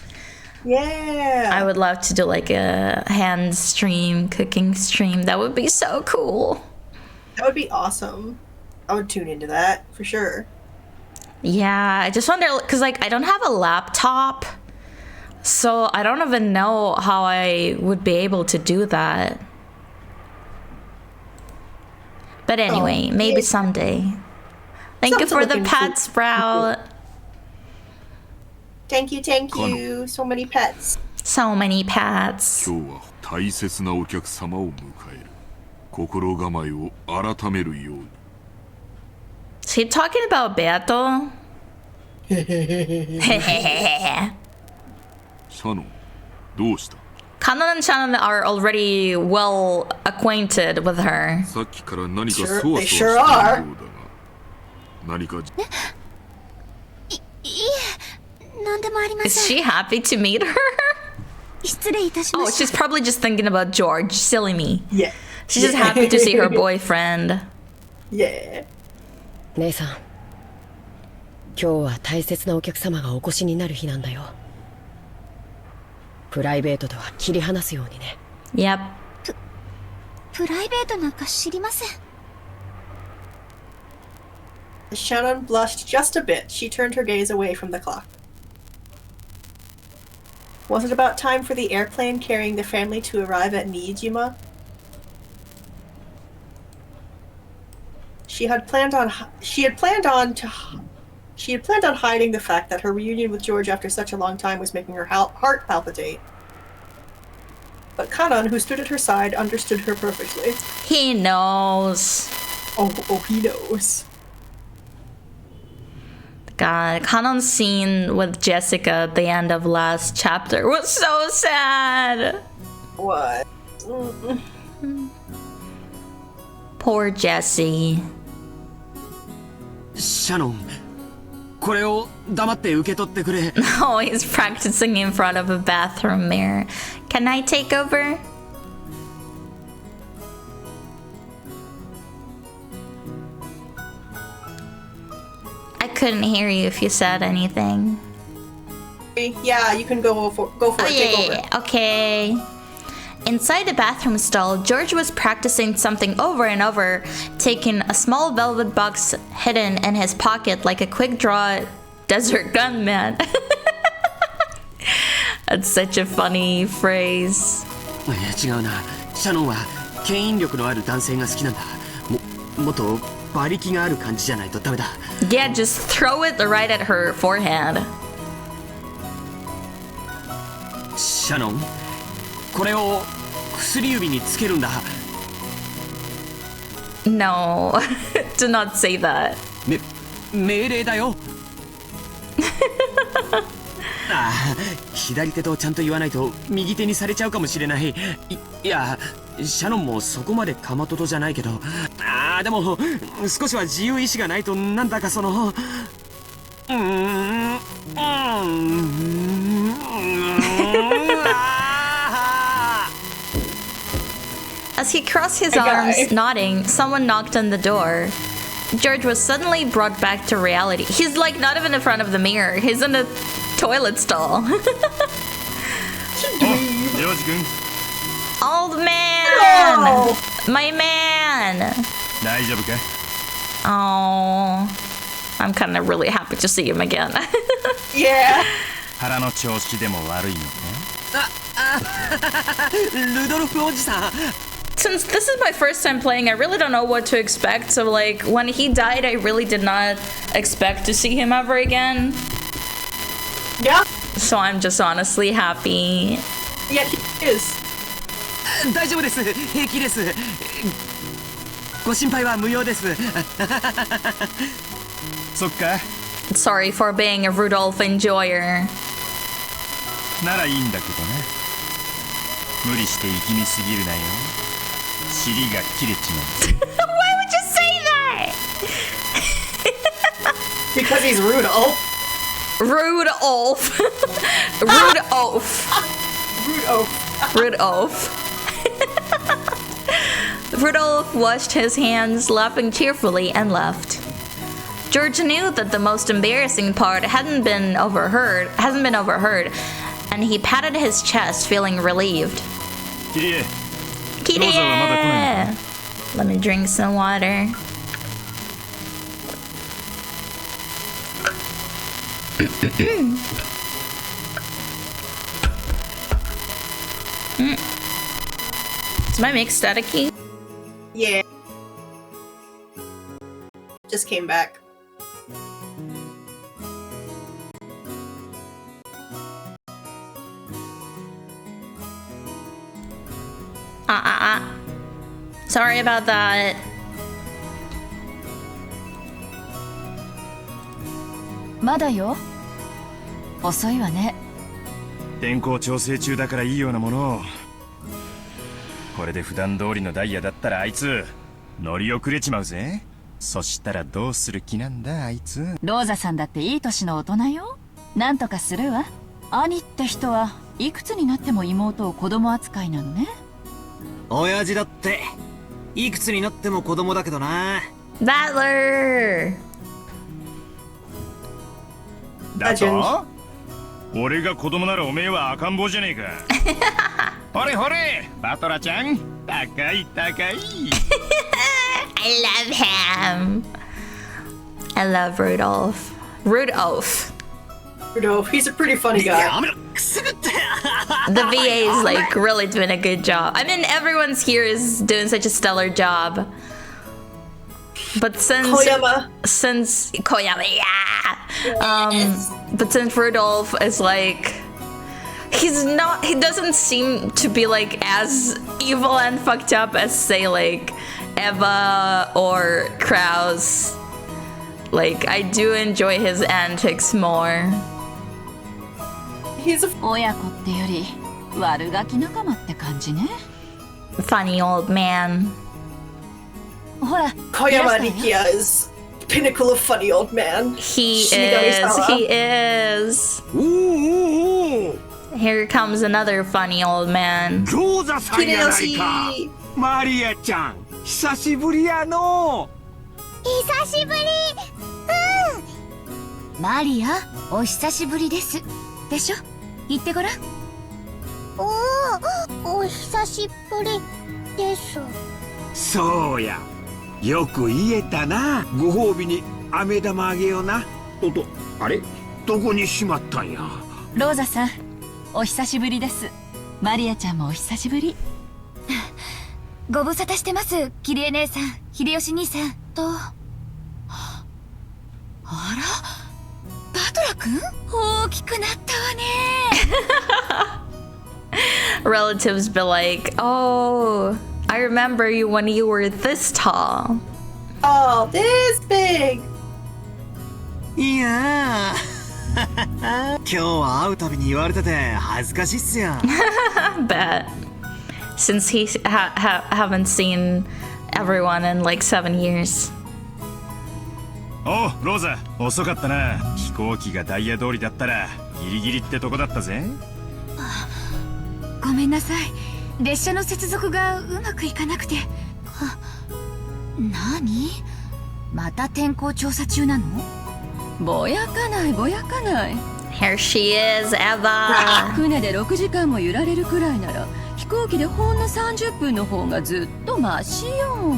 Yeah. I would love to do like a hand stream, cooking stream. That would be so cool. That would be awesome. I would tune into that for sure. Yeah, I just wonder because like I don't have a laptop, so I don't even know how I would be able to do that. But anyway, maybe someday. Thank you for the pet, Sprout. Thank you. So many pets. So many pets. 今日は大切なお客様を迎える。心構えを改めるように。Is he talking about Beato? シャノン、どうした？ Kanon and Shannon are already well acquainted with her. さっきから何かそわそわしてい Sure るようだ are. が、何かいえ、なんでもありま Is せん。 she happy to meet her? 失礼いたしま Oh, した。 she's probably just thinking about George. Silly me. Yeah. She's just happy to see her boyfriend. Yeah. 姉さん、今日は大切なお客様がお越しになる日なんだよ。プライベートとは切り離すようにね。Yep. プライベートなんか知りません。Shannon blushed just a bit. She turned her gaze away from the clock. Was it about time for the airplane carrying the family to arrive at Niijima? She had planned on hiding the fact that her reunion with George after such a long time was making her heart palpitate. But Kanon, who stood at her side, understood her perfectly. He knows. Oh, he knows. God, Kanon's scene with Jessica at the end of last chapter was so sad. What? Poor Jessie. シャノン、これを黙って受け取ってくれ。 Oh, he's practicing in front of a bathroom mirror. Can I take over? I couldn't hear you if you said anything. Yeah, you can go for Oh, it. Take over. yeah. Okay. Inside the bathroom stall, George was practicing something over and over, taking a small velvet box hidden in his pocket like a quick-draw desert gunman. That's such a funny phrase. いや違うな。シャノンは牽引力のある男性が好きなんだ。もっと馬力がある感じじゃないとダメだ。 Yeah, just throw it right at her forehead. シャノン、これを薬指につけるんだ。 No, do not say that. 命令だよ。ああ、左手とちゃんと言わないと右手にされちゃうかもしれない。いや、シャノンもそこまでかまととじゃないけど、ああでも少しは自由意志がないとなんだかその。As he crossed his arms, nodding, someone knocked on the door. George was suddenly brought back to reality. He's like not even in front of the mirror. He's in a toilet stall. Old man! No! My man! Oh, I'm kind of really happy to see him again. Yeah. 腹の調子でも悪いのか？ルドルフおじさん。 Since this is my first time playing, I really don't know what to expect. So like when he died, I really did not expect to see him ever again. Yeah. So I'm just honestly happy. Yeah, he is. 大丈夫です。平気です。ご心配は無用です。そっか。 Sorry for being a Rudolph enjoyer. ならいいんだけどね。無理して息みすぎるなよ。尻が切れちまうぜ。 Why would you say that? Because he's Rudolph. Rudolph. Rudolph. Rudolph. Rudolph. Rudolph washed his hands, laughing cheerfully, and left. George knew that the most embarrassing part hasn't been overheard, and he patted his chest, feeling relieved. Kirie. Kirie! Let me drink some water. Is my mic staticky? Yeah. Just came back. Sorry about that. まだよ。遅いわね。天候調整中だからいいようなものを。これで普段通りのダイヤだったらあいつ乗り遅れちまうぜ。そしたらどうする気なんだあいつ。ローザさんだっていい年の大人よ。なんとかするわ。兄って人はいくつになっても妹を子供扱いなのね。親父だっていくつになっても子供だけどな。Battler! だと俺が子供ならおめえは赤ん坊じゃねえか。ほれほれバトラちゃん高い高い。I love him. I love Rudolph. Rudolph. He's a pretty funny guy. The VA is like really doing a good job. I mean, everyone's here is doing such a stellar job. But since Koyama, yeah. But since Rudolph is like, he doesn't seem to be like as evil and fucked up as say like Eva or Kraus. Like I do enjoy his antics more. he's a 親子ってより悪ガキ仲間って感じね。 Funny old man. ほら、 Koyama Rikia is pinnacle of funny old man. He Shinigami-sama. is. Here comes another funny old man. ローザさんやないか Hideyoshi. マリアちゃん久しぶりやの久しぶり。マリア、お久しぶりです。でしょ？言ってごらん。お久しぶりです。そうやよく言えたなご褒美に飴玉あげようなあれどこにしまったんやローザさん、お久しぶりです。マリアちゃんもお久しぶり。ご無沙汰してます、キリエ姉さん、秀吉兄さんと。あら、バトラ君？大きくなったわね。Relatives be like, oh, I remember you when you were this tall. Oh, this big. いやー今日は会うたびに言われてて恥ずかしいっすよ Bet. Since he haven't seen everyone in like 7 years. おうローザ遅かったな飛行機がダイヤ通りだったらギリギリってとこだったぜごめんなさい、列車の接続がうまくいかなくて。何？また天候調査中なの？ぼやかないぼやかない。 Here she is, Eva. 船で6時間も揺られるくらいなら飛行機でほんの30分の方がずっとマシよ。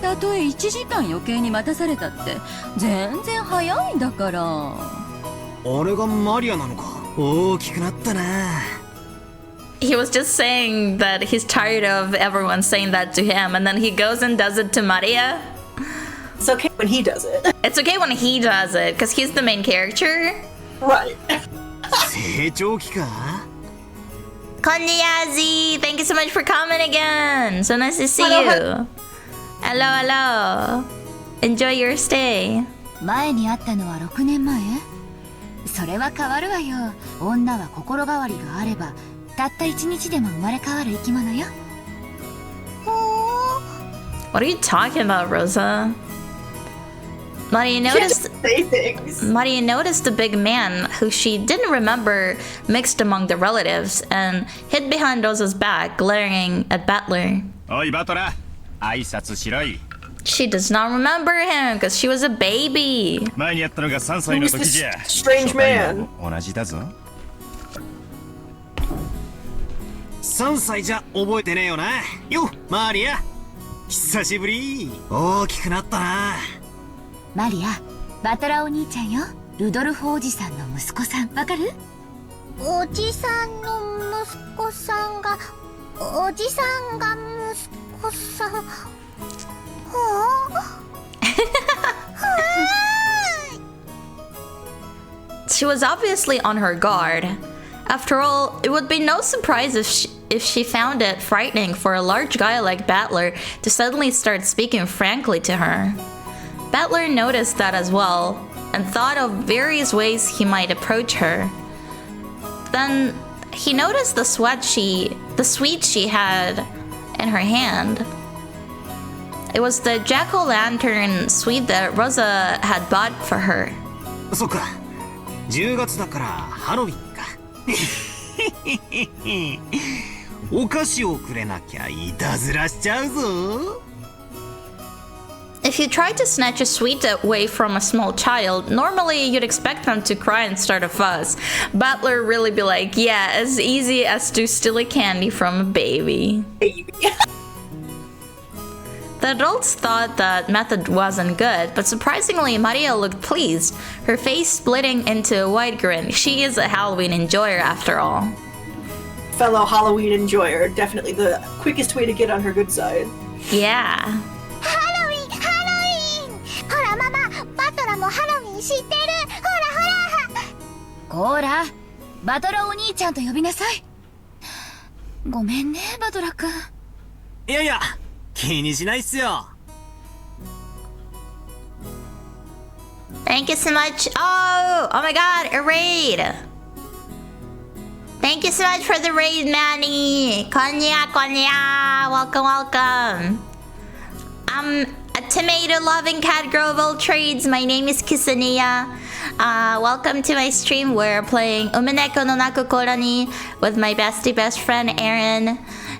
たとえ1時間余計に待たされたって全然早いんだから。あれがマリアなのか。大きくなったな。 He was just saying that he's tired of everyone saying that to him, and then he goes and does it to Maria. It's okay when he does it. It's okay when he does it, because he's the main character. Right. 成長期か Konniya Z, thank you so much for coming again. So nice to see you. Hello, hello. Enjoy your stay. 前に会ったのは6年前？それは変わるわよ。女は心変わりがあればたった1日でも生まれ変わる生き物よ。 What are you talking about, Rosa? Maria noticed the big man who she didn't remember mixed among the relatives and hid behind Rosa's back, glaring at Butler. おいバトラ挨拶しろい She does not remember him because she was a baby. 前にやったのが3歳の時じゃ Strange man. 同じだぞ3歳じゃ覚えてねえよな。よマリア久しぶり。大きくなったな。マリア、バトラお兄ちゃんよ。ルドルフおじさんの息子さん、わかる？おじさんの息子さんが、おじさんが息子さん。She was obviously on her guard. After all, it would be no surprise if she found it frightening for a large guy like Battler to suddenly start speaking frankly to her. Battler noticed that as well, and thought of various ways he might approach her. Then he noticed the sweet she had in her hand. It was the jack-o'-lantern sweet that Rosa had bought for her. そっか10月だからハロウィンかお菓子をくれなきゃいたずらしちゃうぞ If you try to snatch a sweet away from a small child, normally you'd expect them to cry and start a fuss. Butler really be like, yeah, as easy as to steal a candy from a baby. The adults thought that method wasn't good, but surprisingly, Maria looked pleased, her face splitting into a wide grin. She is a Halloween enjoyer after all. Fellow Halloween enjoyer. Definitely the quickest way to get on her good side. Yeah. ほらママ、バトラもハロウィン知ってる。ほらほら。こら、バトラお兄ちゃんと呼びなさい。ごめんね、バトラくん。いやいや気にしないっすよ Thank you so much. Oh my god, a raid. Thank you so much for the raid, Manny. Konniya, konniya. Welcome, welcome. A tomato-loving cat girl of all trades. My name is Kisa Niya. Welcome to my stream. We're playing Umineko no Naku Koro with my best friend Aaron.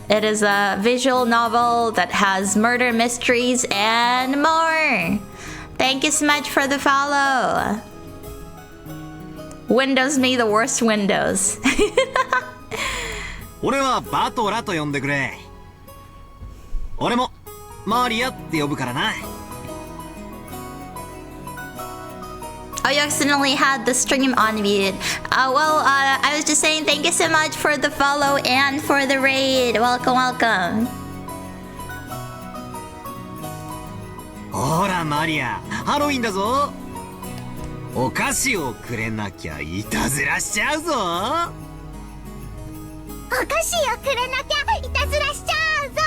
It is a visual novel that has murder mysteries and more. Thank you so much for the follow. Windows me the worst windows. 俺はバトラと呼んでくれ。俺もマリアって呼ぶからな。Oh, you accidentally had the stream on mute. I was just saying thank you so much for the follow and for the raid. Welcome, welcome. ほらマリア、ハロウィンだぞ。お菓子をくれなきゃいたずらしちゃうぞ。お菓子をくれなきゃいたずらしちゃうぞ。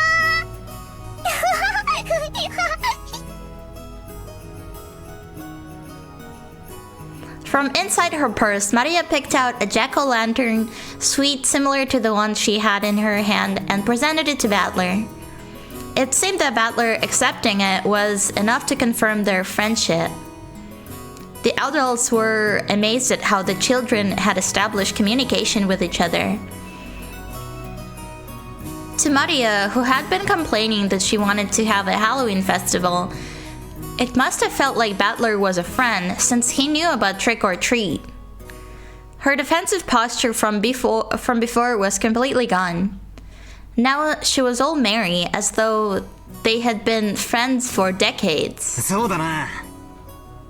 From inside her purse, Maria picked out a jack-o'-lantern, sweet similar to the one she had in her hand, and presented it to Battler. It seemed that Battler accepting it was enough to confirm their friendship. The adults were amazed at how the children had established communication with each other. To Maria, who had been complaining that she wanted to have a Halloween festival, it must have felt like Battler was a friend since he knew about trick or treat. Her defensive posture from before was completely gone. Now she was all merry as though they had been friends for decades. そうだな。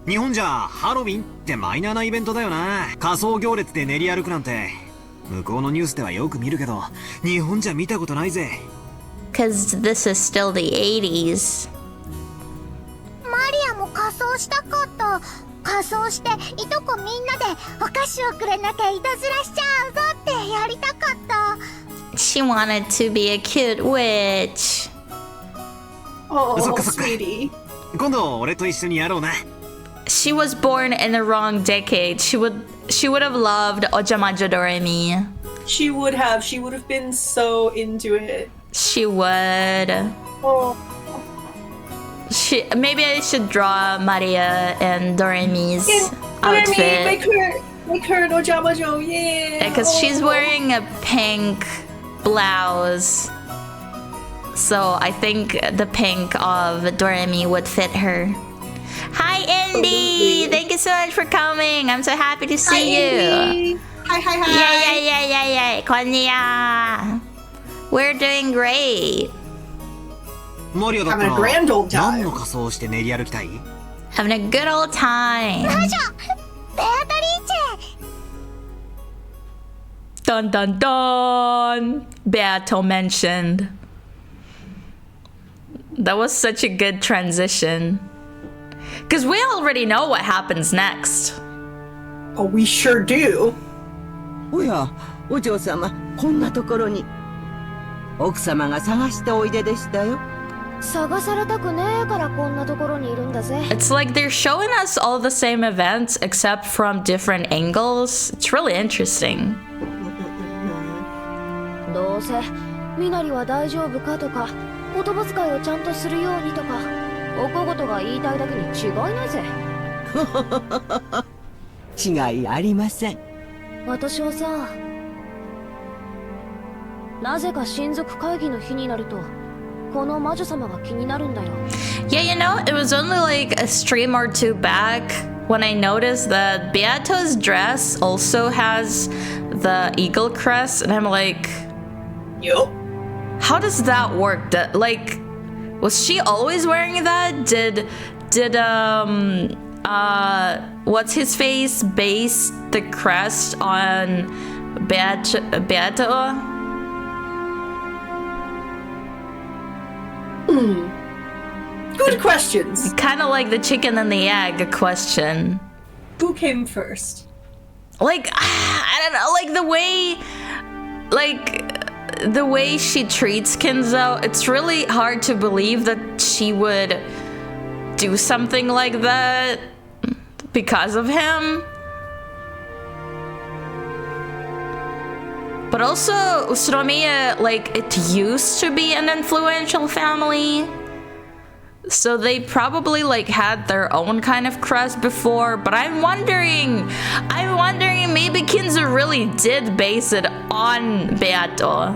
日本じゃハロウィンってマイナーなイベントだよな。仮装行列で練り歩くなんて。向こうのニュースではよく見るけど、日本じゃ見たことないぜ。'Cause this is still the 80s. マリアも仮装したかった。仮装していとこみんなでお菓子をくれなきゃいたずらしちゃうぞってやりたかった。She wanted to be a cute witch. Oh, そっかそっか。 sweetie. 今度俺と一緒にやろうな。She was born in the wrong decade. She would have loved Ojamajo Doremi. She would have been so into it. She would. Oh. Maybe I should draw Maria and Doremi's outfit. Make her an Ojamajo, yeah. Because she's wearing a pink blouse. So I think the pink of Doremi would fit her. Hi, Indy! Thank you so much for coming. I'm so happy to see you. Hi. Yay. Konniya. We're doing great. マリアだったら Having a grand old time. 何の仮装をして練り歩きたい？ Having a good old time. 魔女ベアトリーチェ。 Dun dun dun. Beato mentioned. That was such a good transition. Because we already know what happens next. Oh, we sure do. おや、お嬢様、こんなところに。奥様が探しておいででしたよ。探されたくねえからこんなところにいるんだぜ。 It's like they're showing us all the same events except from different angles. It's really interesting. どうせみなりは大丈夫かとか、言葉遣いをちゃんとするようにとか、お小言が言いたいだけに違いないぜ。違いありません。私はさ、なぜか親族会議の日になるとこの魔女様が気になるんだよ。 Yeah, you know, it was only like a stream or two back when I noticed that Beato's dress also has the eagle crest, and I'm like, Yup. how does that work? Like, was she always wearing that? Did what's his face base the crest on Beato? Good questions. Kind of like the chicken and the egg question. Who came first? Like, I don't know, like the way she treats Kinzo, it's really hard to believe that she would do something like that because of him. But also, Usunomiya, like, it used to be an influential family. So they probably like had their own kind of crust before, but I'm wondering maybe Kinza really did base it on Beato.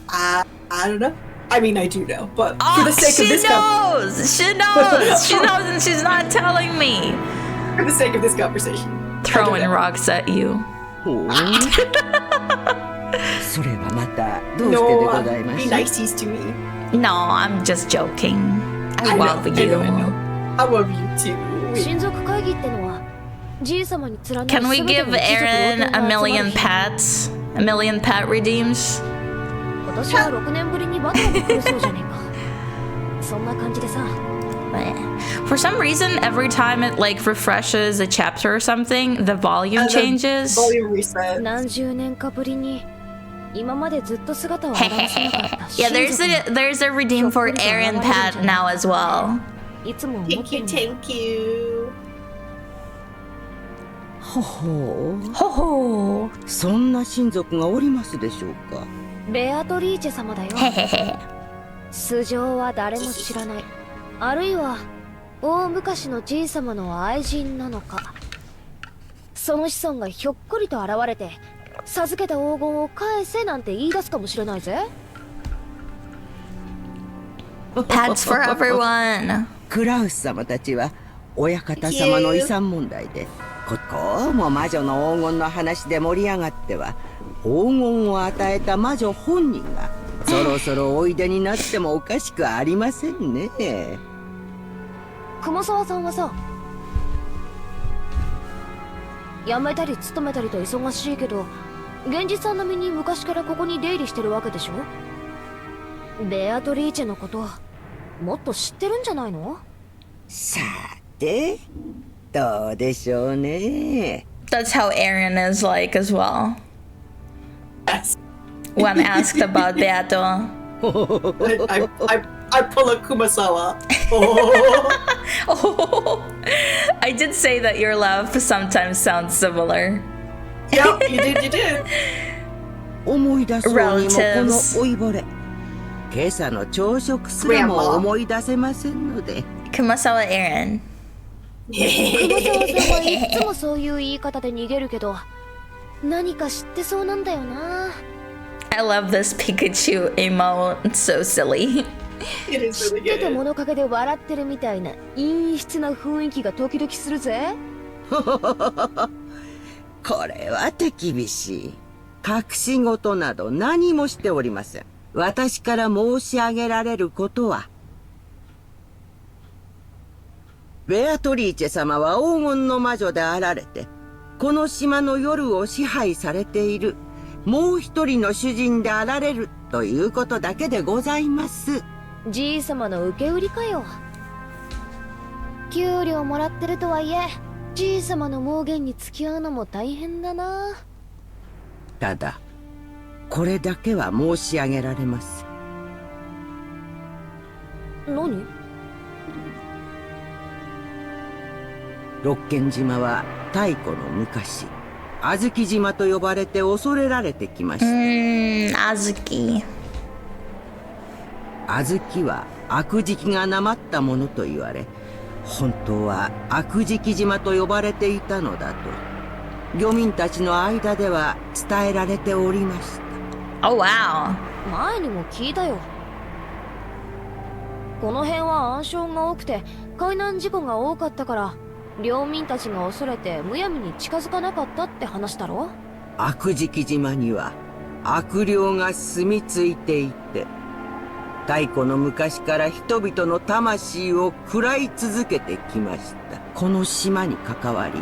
I don't know. I mean, I do know, but for the sake of this she knows, and she's not telling me. For the sake of this conversation, throwing rocks at you. それはまたどうしてでございま be しょう niceys to me. No, I'm just joking. I love you. I love you too. 親族会議ってのはじい様に連なる Can we 全て give の一族 Aaron 同 a 等の集ま million り pets? A million pet redeems? 今年は6年ぶりにバトルが来るそうじゃねえかそんな感じでさ For some reason, every time it like refreshes a chapter or something, the volume changes. Volume reset. 何十年かぶりに今までずっと姿を現さなかった Yeah, there's a redeem for Aaron pet now as well. いつも思ってるんだ Thank you. ほほうほほうそんな親族がおりますでしょうかベアトリーチェ様だよ素性は誰も知らないあるいは大昔のじい様の愛人なのかその子孫がひょっこりと現れて授けた黄金を返せなんて言い出すかもしれないぜ Pets for everyone. クラウス様たちは親方様の遺産問題でこうも魔女の黄金の話で盛り上がっては黄金を与えた魔女本人がそろそろおいでになってもおかしくありませんね熊沢さんはさ辞めたり勤めたりと忙しいけど現実さん並みに昔からここに出入りしてるわけでしょベアトリーチェのこともっと知ってるんじゃないのさてどうでしょうね That's how Aaron is like as well. When asked about Beato. I pull a Kumasawa. Oh, I did say that your laugh sometimes sounds similar. Yep, you did. 思い出そうにもこの老いぼれ今朝の朝食すらも思い出せませんので Kumasawa Aaron. 熊沢さんはいつもそういう言い方で逃げるけど何か知ってそうなんだよな I love this Pikachu emote. It's so silly. It is 知っ really てて good. 物陰で笑ってるみたいな陰湿な雰囲気が時々するぜこれは手厳しい隠し事など何もしておりません私から申し上げられることはベアトリーチェ様は黄金の魔女であられてこの島の夜を支配されているもう一人の主人であられるということだけでございますじい様の受け売りかよ給料もらってるとはいえじい様の妄言に付き合うのも大変だなただこれだけは申し上げられます何六軒島は太古の昔小豆島と呼ばれて恐れられてきました。Azuki。小豆は悪食がなまったものと言われ、本当は悪食島と呼ばれていたのだと、漁民たちの間では伝えられておりました。Oh wow。前にも聞いたよ。この辺は暗礁が多くて海難事故が多かったから、領民たちが恐れてむやみに近づかなかったって話だろ。悪食島には悪霊が住み着いていて、太古の昔から人々の魂を喰らい続けてきました。この島に関わり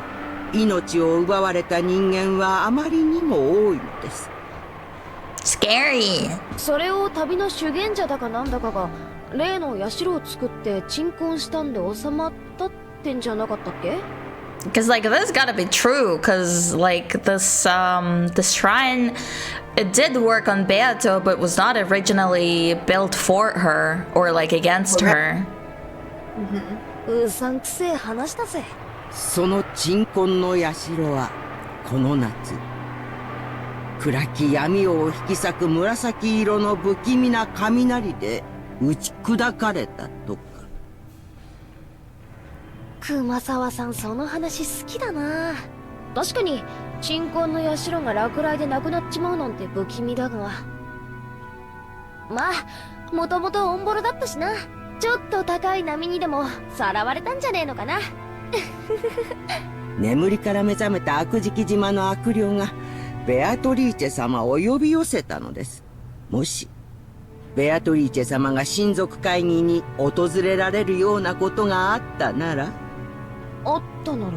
命を奪われた人間はあまりにも多いのです。Scary。それを旅の修験者だかなんだかが例の社を作って鎮魂したんで収まったってんじゃなかったっけ？ Because like this gotta be true, because like this shrine, it did work on Beato, but was not originally built for her or like against her. うさんくせえ話だぜ。その鎮魂の社はこの夏、暗き闇を引き裂く紫色の不気味な雷で打ち砕かれたとか。熊沢さんその話好きだな。確かに鎮魂の社が落雷でなくなっちまうなんて不気味だが、まあもともとオンボロだったしな。ちょっと高い波にでもさらわれたんじゃねえのかな。眠りから目覚めた悪食島の悪霊がベアトリーチェ様を呼び寄せたのです。もしベアトリーチェ様が親族会議に訪れられるようなことがあったなら。あったなら。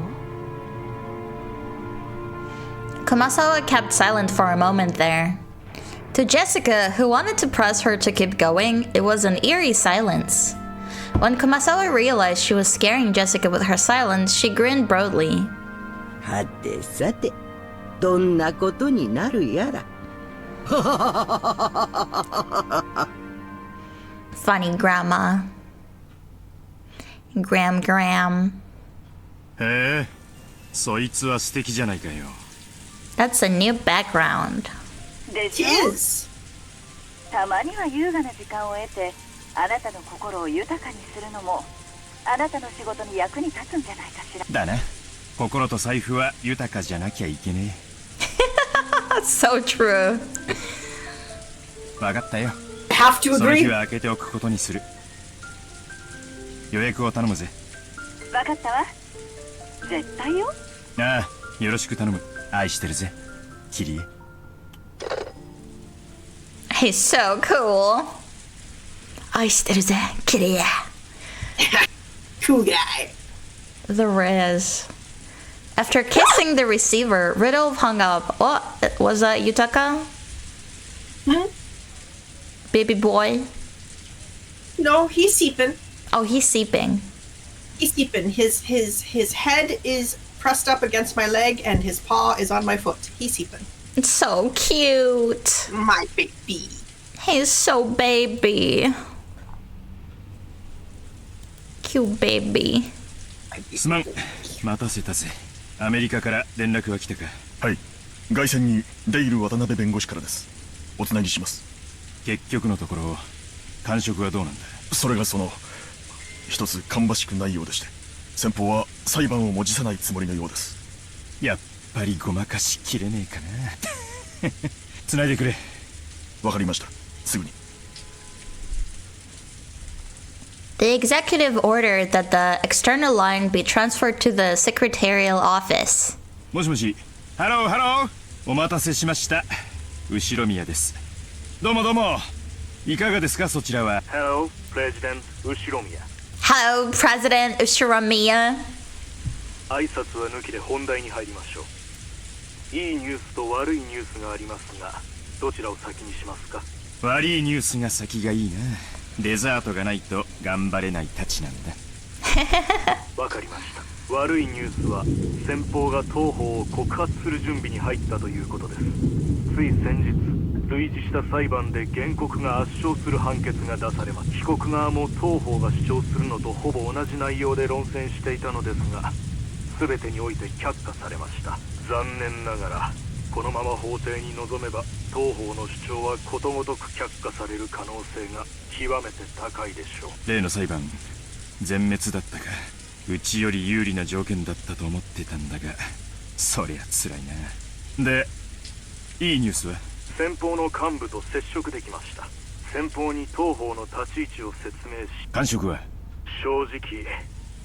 Kumasawa kept silent for a moment there. To Jessica, who wanted to press her to keep going, it was an eerie silence. When Kumasawa realized she was scaring Jessica with her silence, she grinned broadly. はてさて、どんなことになるやら。Funny grandma. Gram. へえ、そいつは素敵じゃないかよ。That's a new background. でしょ。たまには優雅な時間を得て、あなたの心を豊かにするのもあなたの仕事に役に立つんじゃないかしら。だな。心と財布は豊かじゃなきゃいけねえ。So true. わかったよ。Have to agree. その日は開けておくことにする。予約を頼むぜ。わかったわ。絶対よ。ああ、よろしく頼む。愛してるぜ、キリエ。He's so cool. 愛してるぜ、キリエ。Cool guy. The Riz. After kissing the receiver, Riddle hung up. What? Was that Yutaka? Baby boy? No, he's seeping. Oh, he's seeping. He's seeping. His head is pressed up against my leg and his paw is on my foot. He's seeping. It's so cute. My baby. He's so baby. Cute baby. すまん、待たせたぜ。アメリカから連絡は来たか。はい、外線にデイル渡辺弁護士からです。おつなぎします。結局のところ感触はどうなんだ。それが一つ芳しくないようでして、先方は裁判をも辞さないつもりのようです。やっぱりごまかしきれねえかな。繋いでくれ。わかりました。すぐに。The executive ordered that the external line be transferred to the secretarial office. もしもし。ハローハロー。お待たせしました。後宮です。どうもどうも。いかがですかそちらは。Hello, President 後宮。Hello, President Ushiromiya. 挨拶は抜きで本題に入りましょう。いいニュースと悪いニュースがありますが、どちらを先にしますか。悪いニュースが先がいいな。デザートがないと頑張れないたちなんだ。わかりました。悪いニュースは先方が当方を告発する準備に入ったということです。つい先日類似した裁判で原告が圧勝する判決が出されます。被告側も当方が主張するのとほぼ同じ内容で論戦していたのですが、全てにおいて却下されました。残念ながらこのまま法廷に臨めば当方の主張はことごとく却下される可能性が極めて高いでしょう。例の裁判全滅だったか。うちより有利な条件だったと思ってたんだが、そりゃ辛いな。で、いいニュースは先方の幹部と接触できました。先方に当方の立ち位置を説明し、感触は正直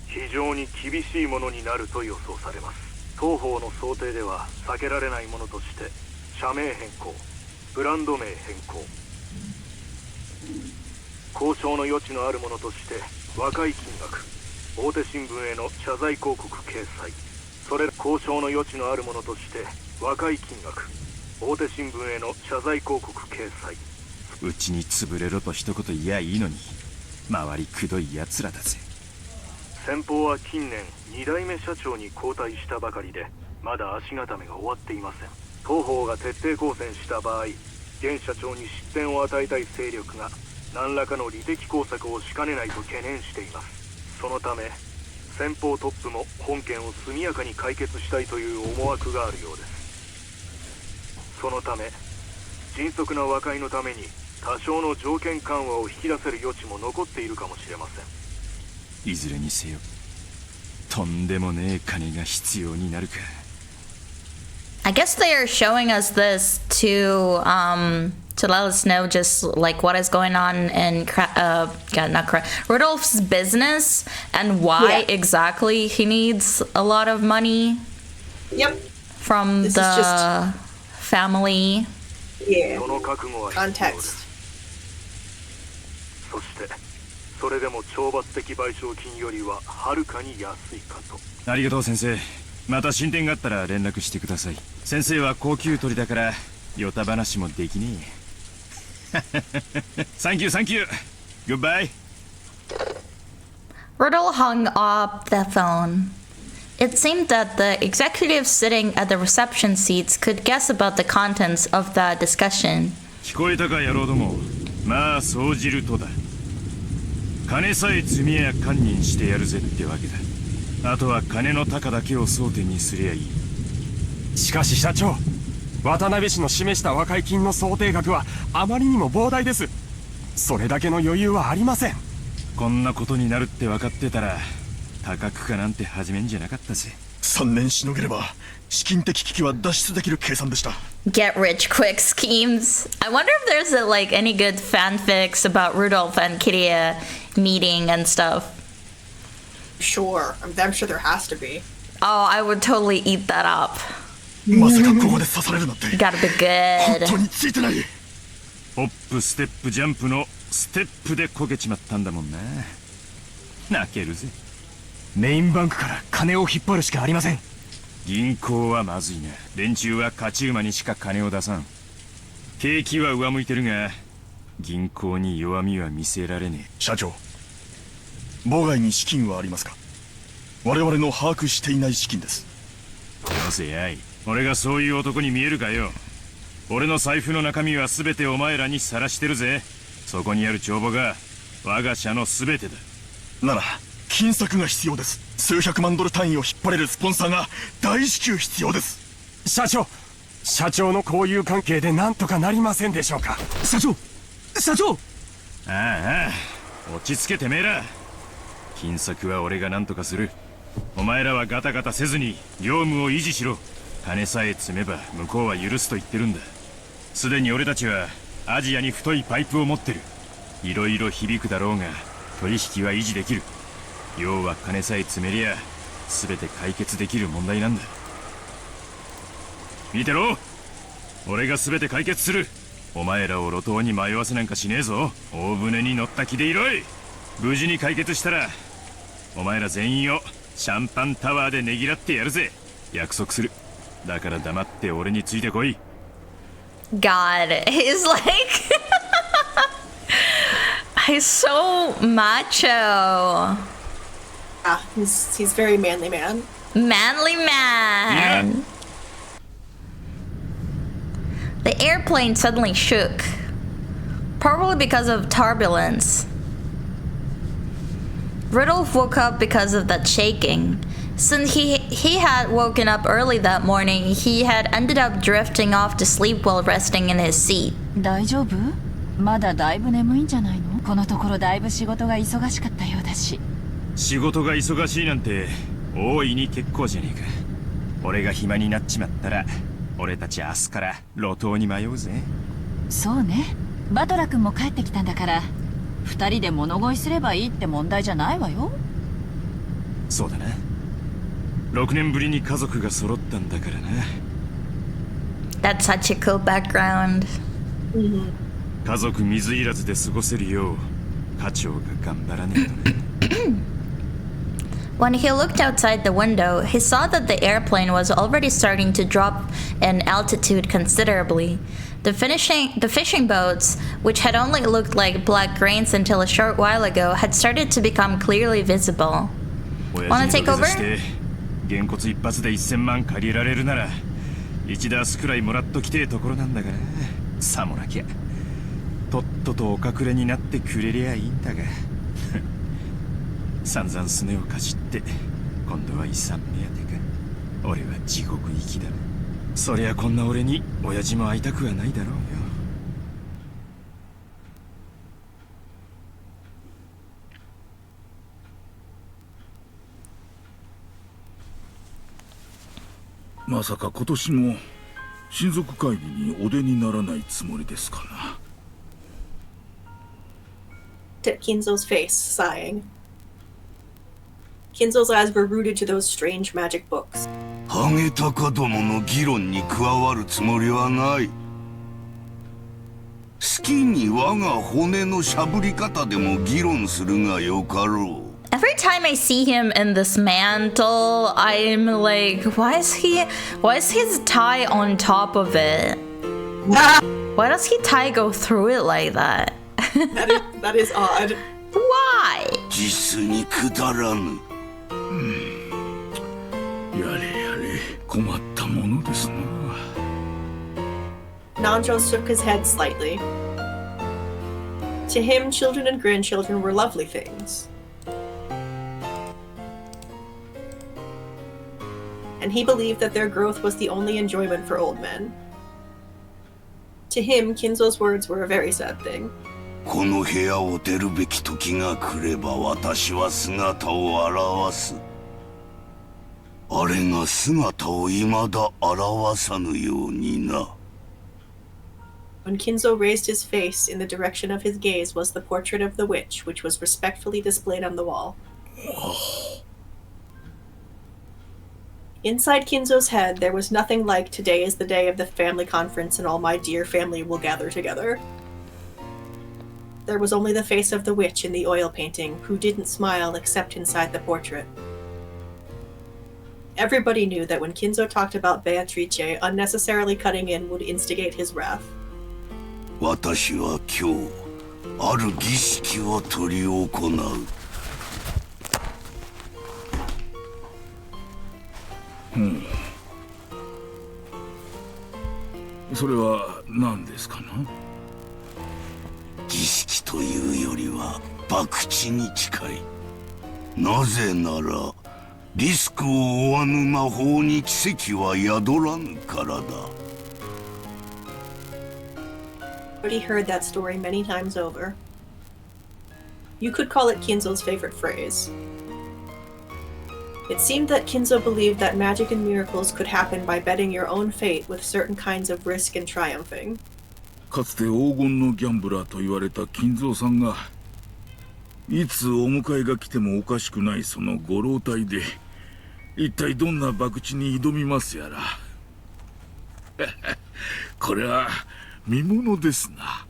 非常に厳しいものになると予想されます。当方の想定では避けられないものとして社名変更、ブランド名変更、交渉の余地のあるものとして若い金額、大手新聞への謝罪広告掲載、それ交渉の余地のあるものとして若い金額、大手新聞への謝罪広告掲載。うちに潰れろと一言言やいいのに、周りくどい奴らだぜ。先方は近年2代目社長に交代したばかりで、まだ足固めが終わっていません。当方が徹底抗戦した場合、現社長に失点を与えたい勢力が何らかの利的工作をしかねないと懸念しています。そのため先方トップも本件を速やかに解決したいという思惑があるようです。そのため迅速な和解のために多少の条件緩和を引き出せる余地も残っているかもしれません。いずれにせよとんでもねえ金が必要になるか。 I guess they are showing us this to let us know just like what is going on in Rudolph's business and why exactly he needs a lot of money. Yep. From this the family. Yeah. Context. そしてそれでも懲罰的賠償金よりははるかに安いかと。ありがとう先生。また進展があったら連絡してください。先生は高級鳥だからヨタ話もできねえ。サンキューサンキュー。Goodbye. Rudolph hung up the phone. It seemed that the executives sitting at the reception seats could guess about the contents of the discussion. 聞こえたか野郎ども。まあそうじるとだ。金さえ積みや堪忍してやるぜってわけだ。あとは金の高だけを争点にすりゃいい。しかし社長、渡辺氏の示した和解金の想定額はあまりにも膨大です。それだけの余裕はありません。こんなことになるって分かってたら多額化なんて始めんじゃなかったぜ。3年しのげれば資金的危機は脱出できる計算でした。 Get rich quick schemes. I wonder if there's like any good fanfics about Rudolph and Konniya meeting and stuff. Sure. I'm sure there has to be. Oh, I would totally eat that up. まさかここで刺されるなんて Gotta be good. 本当についてない。ホップステップジャンプのステップでこけちまったんだもんな。泣けるぜ。メインバンクから金を引っ張るしかありません。銀行はまずいな。連中は勝ち馬にしか金を出さん。景気は上向いてるが銀行に弱みは見せられねえ。社長、妨害に資金はありますか？我々の把握していない資金です。よせやい。俺がそういう男に見えるかよ。俺の財布の中身は全てお前らにさらしてるぜ。そこにある帳簿が我が社の全てだ。なら金策が必要です。数百万ドル単位を引っ張れるスポンサーが大至急必要です。社長の交友関係で何とかなりませんでしょうか。社長ああ、落ち着けてめえら。金策は俺が何とかする。お前らはガタガタせずに業務を維持しろ。金さえ積めば向こうは許すと言ってるんだ。すでに俺たちはアジアに太いパイプを持ってる。いろいろ響くだろうが取引は維持できる。要は金さえ積めりゃ全て解決できる問題なんだ。見てろ、俺が全て解決する。お前らを路頭に迷わせなんかしねえぞ。大船に乗った気でいろい。無事に解決したらお前ら全員をシャンパンタワーでねぎらってやるぜ。約束する。だから黙って俺についてこい。 God, he's like he's so macho. Ah, he's very manly man. Manly man. Yeah. The airplane suddenly shook, probably because of turbulence. Rudolph woke up because of that shaking. Since he had woken up early that morning, he had ended up drifting off to sleep while resting in his seat. 大丈夫？まだだいぶ眠いんじゃないの？このところだいぶ仕事が忙しかったようだし。仕事が忙しいなんて大いに結構じゃねえか。俺が暇になっちまったら俺たち明日から路頭に迷うぜ。そうね。バトラ君も帰ってきたんだから二人で物乞いすればいいって問題じゃないわよ。そうだな。6年ぶりに家族が揃ったんだからな。 That's such a cool background. 家族水入らずで過ごせるよう課長が頑張らねえとね。When he looked outside the window, he saw that the airplane was already starting to drop in altitude considerably. The fishing boats, which had only looked like black grains until a short while ago, had started to become clearly visible. Wanna take over? 原骨一発で1000万借りられるなら1ダースくらいもらっときてえところなんだから。さもなきゃとっととお隠れになってくれりゃいいんだが。散々すねをかじって今度は遺産目当てか。俺は地獄行きだ。そりゃこんな俺に親父も会いたくはないだろうよ。まさか今年も親族会議にお出にならないつもりですかな。At Kinzo's face, sighing. Kinzo's eyes were rooted to those strange magic books. ハゲタカどもの議論に加わるつもりはない。好きに我が骨のしゃぶり方でも議論するがよかろう。Every time I see him in this mantle, I'm like, why is his tie on top of it? Why does his tie go through it like that? That is odd. Why? 実にくだらぬ。やれやれ、困ったものですな。Nanjo shook his head slightly. To him, children and grandchildren were lovely things. And he believed that their growth was the only enjoyment for old men. To him, Kinzo's words were a very sad thing. この部屋を出るべき時が来れば私は姿を現す。あれが姿を未だ現さぬようにな。When Kinzo raised his face in the direction of his gaze was the portrait of the witch, which was respectfully displayed on the wall. Inside Kinzo's head, there was nothing like today is the day of the family conference and all my dear family will gather together. There was only the face of the witch in the oil painting, who didn't smile except inside the portrait. Everybody knew that when Kinzo talked about Beatrice, unnecessarily cutting in would instigate his wrath. 私は今日、ある儀式を執り行う。それは何ですかな。儀式というよりは博打に近い。なぜならリスクを負わぬ魔法に奇跡は宿らぬからだ。But he heard that story many times over. You could call it Kinzo's favorite phrase. It seemed that Kinzo believed that magic and miracles could happen by betting your own fate with certain kinds of risk and triumphing. かつて黄金のギャンブラーと言われた金蔵さんがいつお迎えが来てもおかしくないそのご老体で一体どんな博打に挑みますやら。これは見ものですな。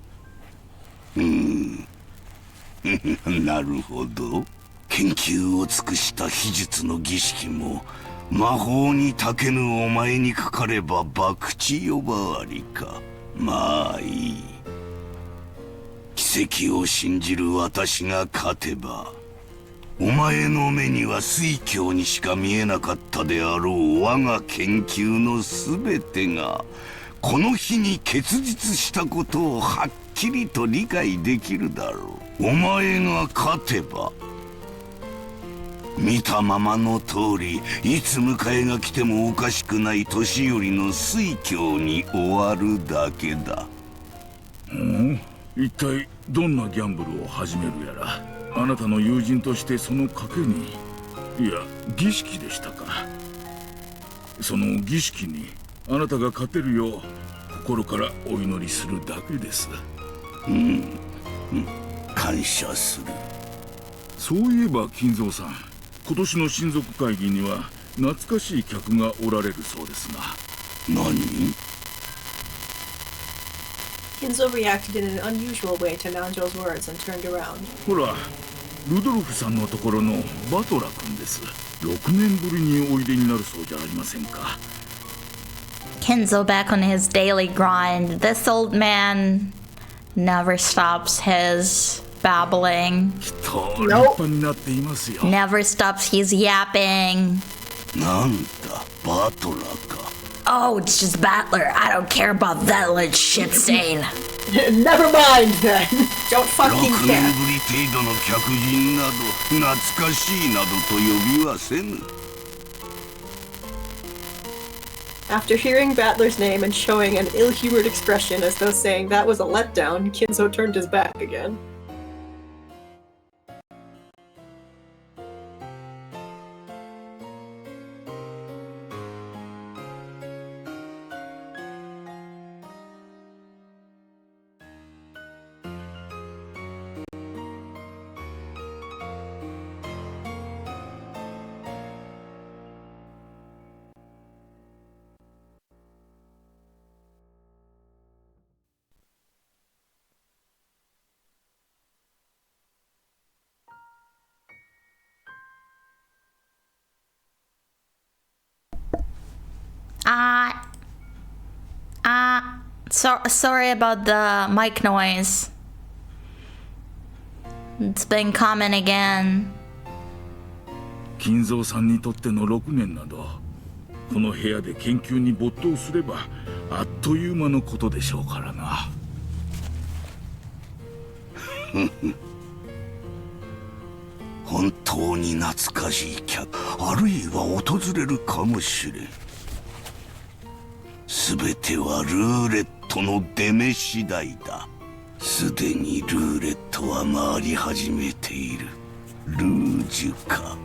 なるほど。研究を尽くした秘術の儀式も魔法に長けぬお前にかかれば博打呼ばわりか。まあいい。奇跡を信じる私が勝てばお前の目には水郷にしか見えなかったであろう我が研究のすべてがこの日に結実したことをはっきりと理解できるだろう。お前が勝てば見たままの通りいつ迎えが来てもおかしくない年寄りの水郷に終わるだけだ。一体どんなギャンブルを始めるやら。あなたの友人としてその賭けにいや儀式でしたか。その儀式にあなたが勝てるよう心からお祈りするだけです。感謝する。そういえば金蔵さん、今年の親族会議には懐かしい客がおられるそうですが。何？ Kinzo reacted in an unusual way to Nanjo's words and turned around. ほら、ルドルフさんのところのバトラ君です。6年ぶりにおいでになるそうじゃありませんか。Kenzo back on his daily grind. This old man never stops his babbling. Never stops his yapping. なんだ、バトラか。Oh, it's just Battler. I don't care about that little shit stain. Never mind then. Don't fucking 6 care. 年ぶり程度の客人など懐かしいなどと呼びはせぬ。After hearing Battler's name and showing an ill-humored expression as though saying that was a letdown, Kinzo turned his back again. Sorry about the mic noise. It's been common again. 金蔵さんにとっての6年などこの部屋で研究に没頭すればあっという間のことでしょうからな。本当に懐かしい客、あるいは訪れるかもしれん。全てはルーレットの出目次第だ。すでにルーレットは回り始めている。ルージュか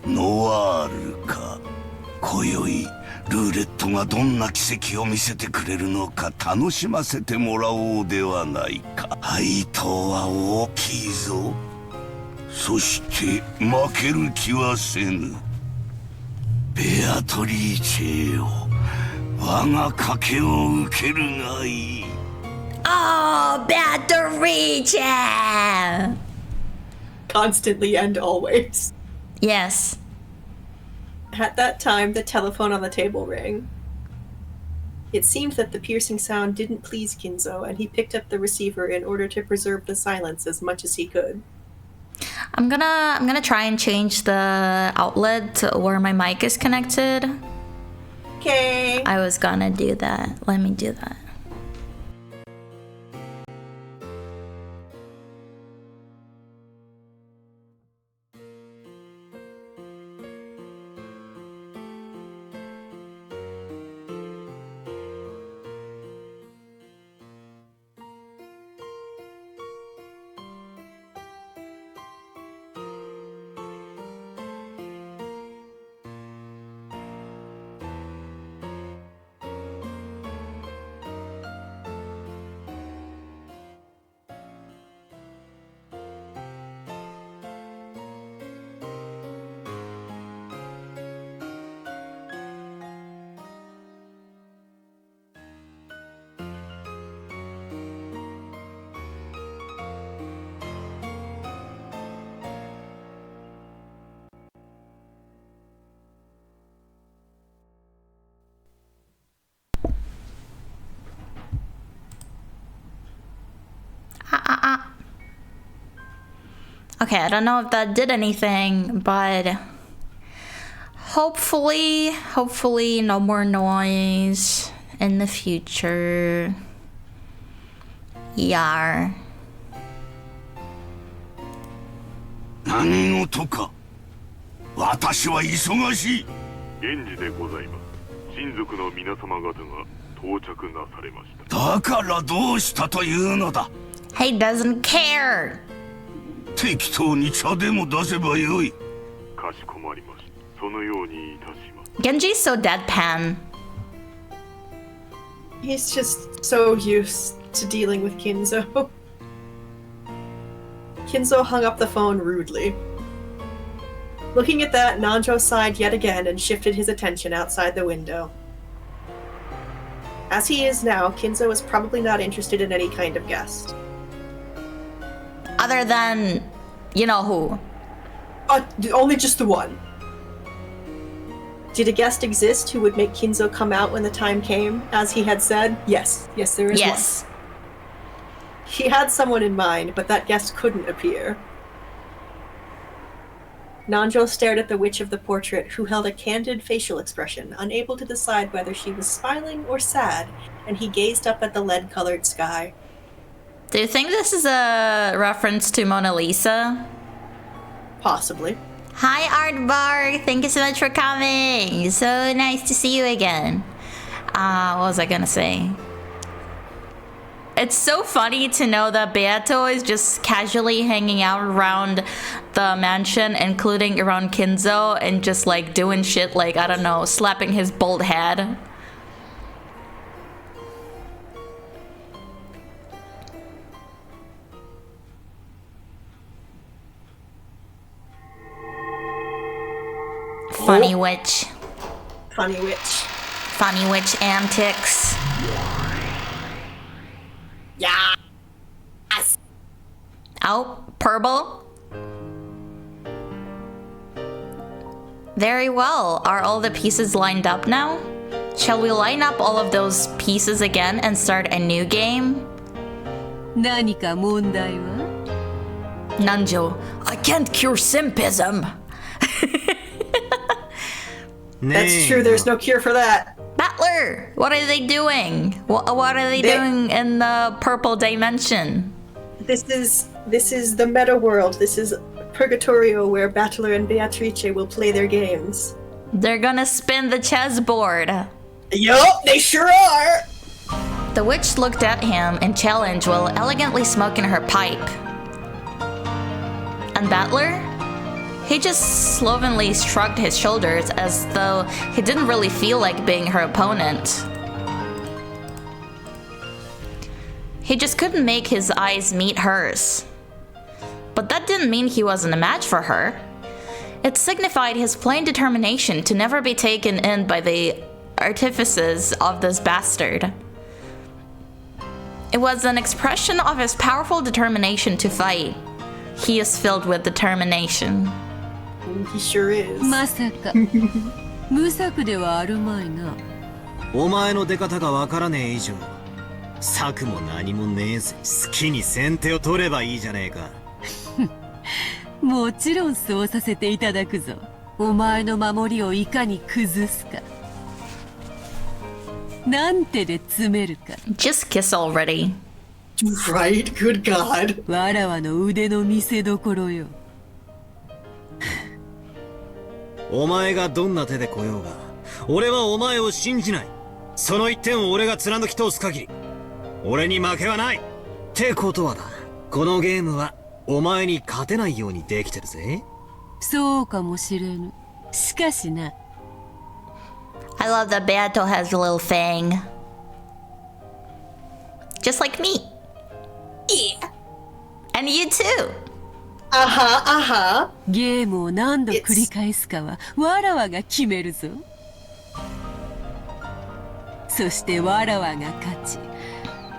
ノワールか、今宵ルーレットがどんな奇跡を見せてくれるのか楽しませてもらおうではないか。配当は大きいぞ。そして負ける気はせぬ。ベアトリーチェよ、我が賭けを受けるがいい。Oh, Beatrice! Constantly and always. Yes. At that time, the telephone on the table rang. It seemed that the piercing sound didn't please Kinzo, and he picked up the receiver in order to preserve the silence as much as he could. I'm gonna try and change the outlet to where my mic is connected. Okay. I was gonna do that. Let me do that. Okay, I don't know if that did anything, but hopefully no more noise in the future. Yar. 何事か。私は忙しい。現時でございます。親族の皆様方が到着なされました。だからどうしたというのだ。He doesn't care. 適当に茶でも出せばよい。かしこまりました。そのようにいたします。Genji's so deadpan. He's just so used to dealing with Kinzo. Kinzo hung up the phone rudely. Looking at that, Nanjo sighed yet again and shifted his attention outside the window. As he is now, Kinzo is probably not interested in any kind of guest. Other than, you know who. Only just the one. Did a guest exist who would make Kinzo come out when the time came, as he had said? Yes. Yes, there is one. He had someone in mind, but that guest couldn't appear. Nanjo stared at the witch of the portrait, who held a candid facial expression, unable to decide whether she was smiling or sad, and he gazed up at the lead-colored sky. Do you think this is a reference to Mona Lisa? Possibly. Hi, Artbark! Thank you so much for coming! So nice to see you again. What was I gonna say? It's so funny to know that Beato is just casually hanging out around the mansion, including around Kinzo, and just like doing shit like, I don't know, slapping his bald head. Funny witch. Funny witch. Funny witch antics. Yes! Oh, purple. Very well. Are all the pieces lined up now? Shall we line up all of those pieces again and start a new game? 何か問題は Nanjo, I can't cure simpism. That's true, there's no cure for that. Battler, what are they doing? What are they doing in the purple dimension? This is the meta world. This is Purgatorio, where Battler and Beatrice will play their games. They're gonna spin the chessboard. Yup, they sure are! The witch looked at him and challenged while elegantly smoking her pipe. And Battler? He just slovenly shrugged his shoulders as though he didn't really feel like being her opponent. He just couldn't make his eyes meet hers. But that didn't mean he wasn't a match for her. It signified his plain determination to never be taken in by the artifices of this bastard. It was an expression of his powerful determination to fight. He is filled with determination. He sure is. まさか無策ではあるまいな。お前の出方がわからねえ以上、策も何もねえぜ。好きに先手を取ればいいじゃねえか。もちろんそうさせていただくぞ。お前の守りをいかに崩すか。なんてで詰めるか。Just kiss already. Right? Good God. わらわの腕の見せ所よ。お前がどんな手で来ようが、俺はお前を信じない。その一点を俺が貫き通す限り、俺に負けはない。ってことはだ、このゲームはお前に勝てないようにできてるぜ。そうかもしれぬ。しかしな。I love that Beato has a little fang. Just like me. Yeah. And you too. ゲームを何度繰り返すかはわらわが決めるぞ。そしてわらわが勝ち、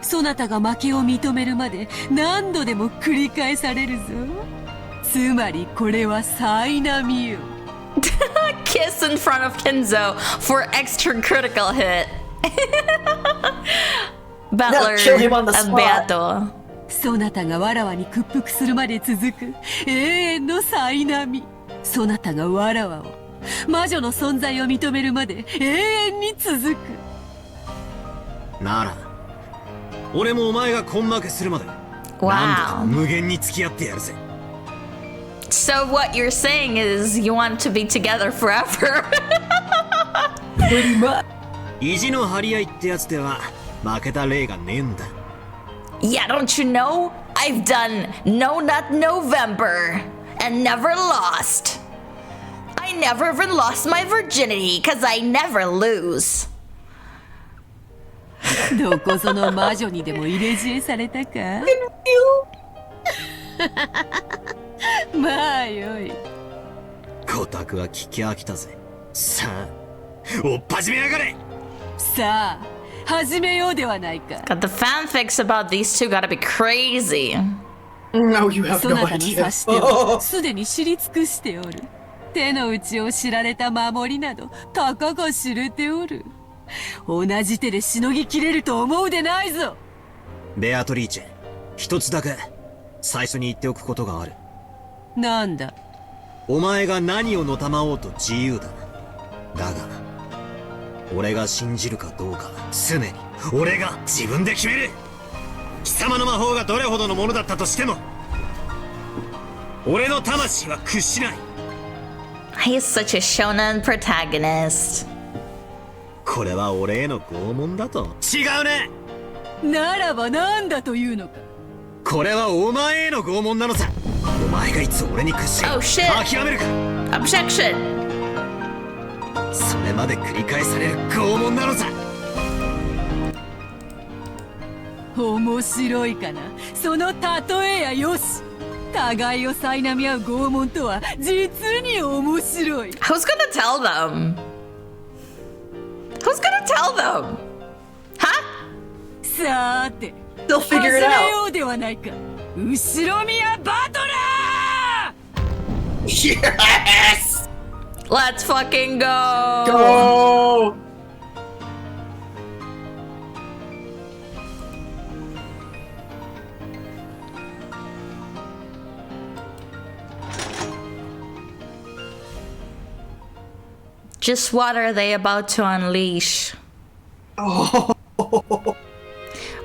そなたが負けを認めるまで何度でも繰り返されるぞ。つまりこれは災難よ。Kiss in front of Kenzo for extra critical hit. Battler and Beato. そなたがわらわに屈服するまで続く永遠の災難。そなたがわらわを魔女の存在を認めるまで永遠に続く。なら俺もお前が根負けするまで何度無限に付き合ってやるぜ。So what you're saying is you want to be together forever? Pretty much. 意地の張り合いってやつでは負けた例がねえんだ。Yeah, don't you know? I've done No Nut November and never lost. I never even lost my virginity because I never lose. どこぞの魔女にでも入れ知恵されたか？まあよい。コタクは聞き飽きたぜ。さあ、おっ始めやがれ。さあ。始めようではないか。God, the fanfics about these two gotta be crazy. No, you have そ no なたの idea. 指し手をすでに知り尽くしておる。手の内を知られた守りなどたかが知れておる。同じ手でしのぎきれると思うでないぞ。ベアトリーチェ、一つだけ最初に言っておくことがある。なんだ。お前が何をのたまおうと自由だ。だが俺が信じるかどうか常に俺が自分で決める。貴様の魔法がどれほどのものだったとしても俺の魂は屈しない。 He's such a shonen protagonist. これは俺への拷問だと。違うね。ならばなんだというのか。これはお前への拷問なのさ。お前がいつ俺に屈し諦めるか。 Objection. それまで繰り返される拷問なのさ。面白いかなその例えや。よし、互いを苛み合う拷問とは実に面白い。 Who's gonna tell them? Who's gonna tell them? Huh? さーて They'll figure it 始め out. ようではないか。後ろ宮バトラー。 Yes! Let's fucking go! Go! Just what are they about to unleash? Oh.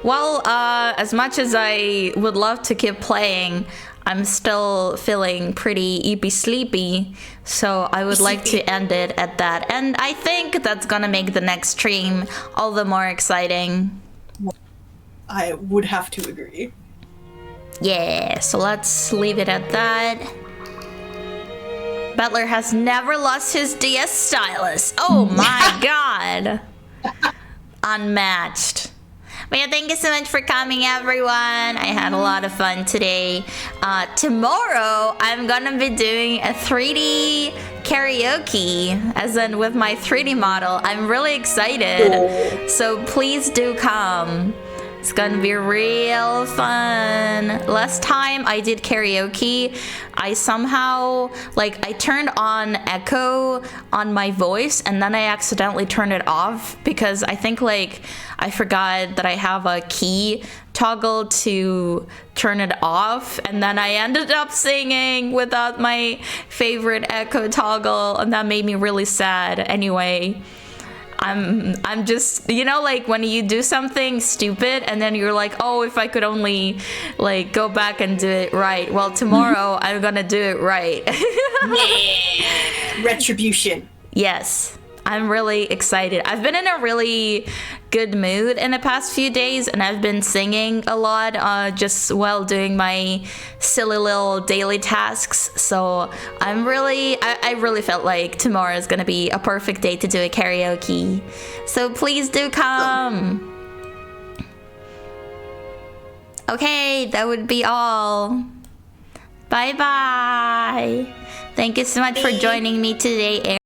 Well, as much as I would love to keep playing, I'm still feeling pretty eepy sleepy, so I would like to end it at that. And I think that's gonna make the next stream all the more exciting. I would have to agree. Yeah, so let's leave it at that. Butler has never lost his DS stylus. Oh my god. Unmatched. But yeah, thank you so much for coming, everyone. I had a lot of fun today. Tomorrow, I'm gonna be doing a 3D karaoke, as in with my 3D model. I'm really excited. So please do come. It's gonna be real fun. Last time I did karaoke, I somehow, like, I turned on echo on my voice and then I accidentally turned it off because I think, like, I forgot that I have a key toggle to turn it off, and then I ended up singing without my favorite echo toggle, and that made me really sad. Anyway, I'm just, you know, like when you do something stupid and then you're like, oh, if I could only like go back and do it right. Well, tomorrow I'm gonna do it right. Yeah. Retribution. Yes, I'm really excited. I've been in a really good mood in the past few days, and I've been singing a lot just while doing my silly little daily tasks. So I'm really, I really felt like tomorrow is gonna be a perfect day to do a karaoke. So please do come. Okay, that would be all. Bye bye. Thank you so much for joining me today,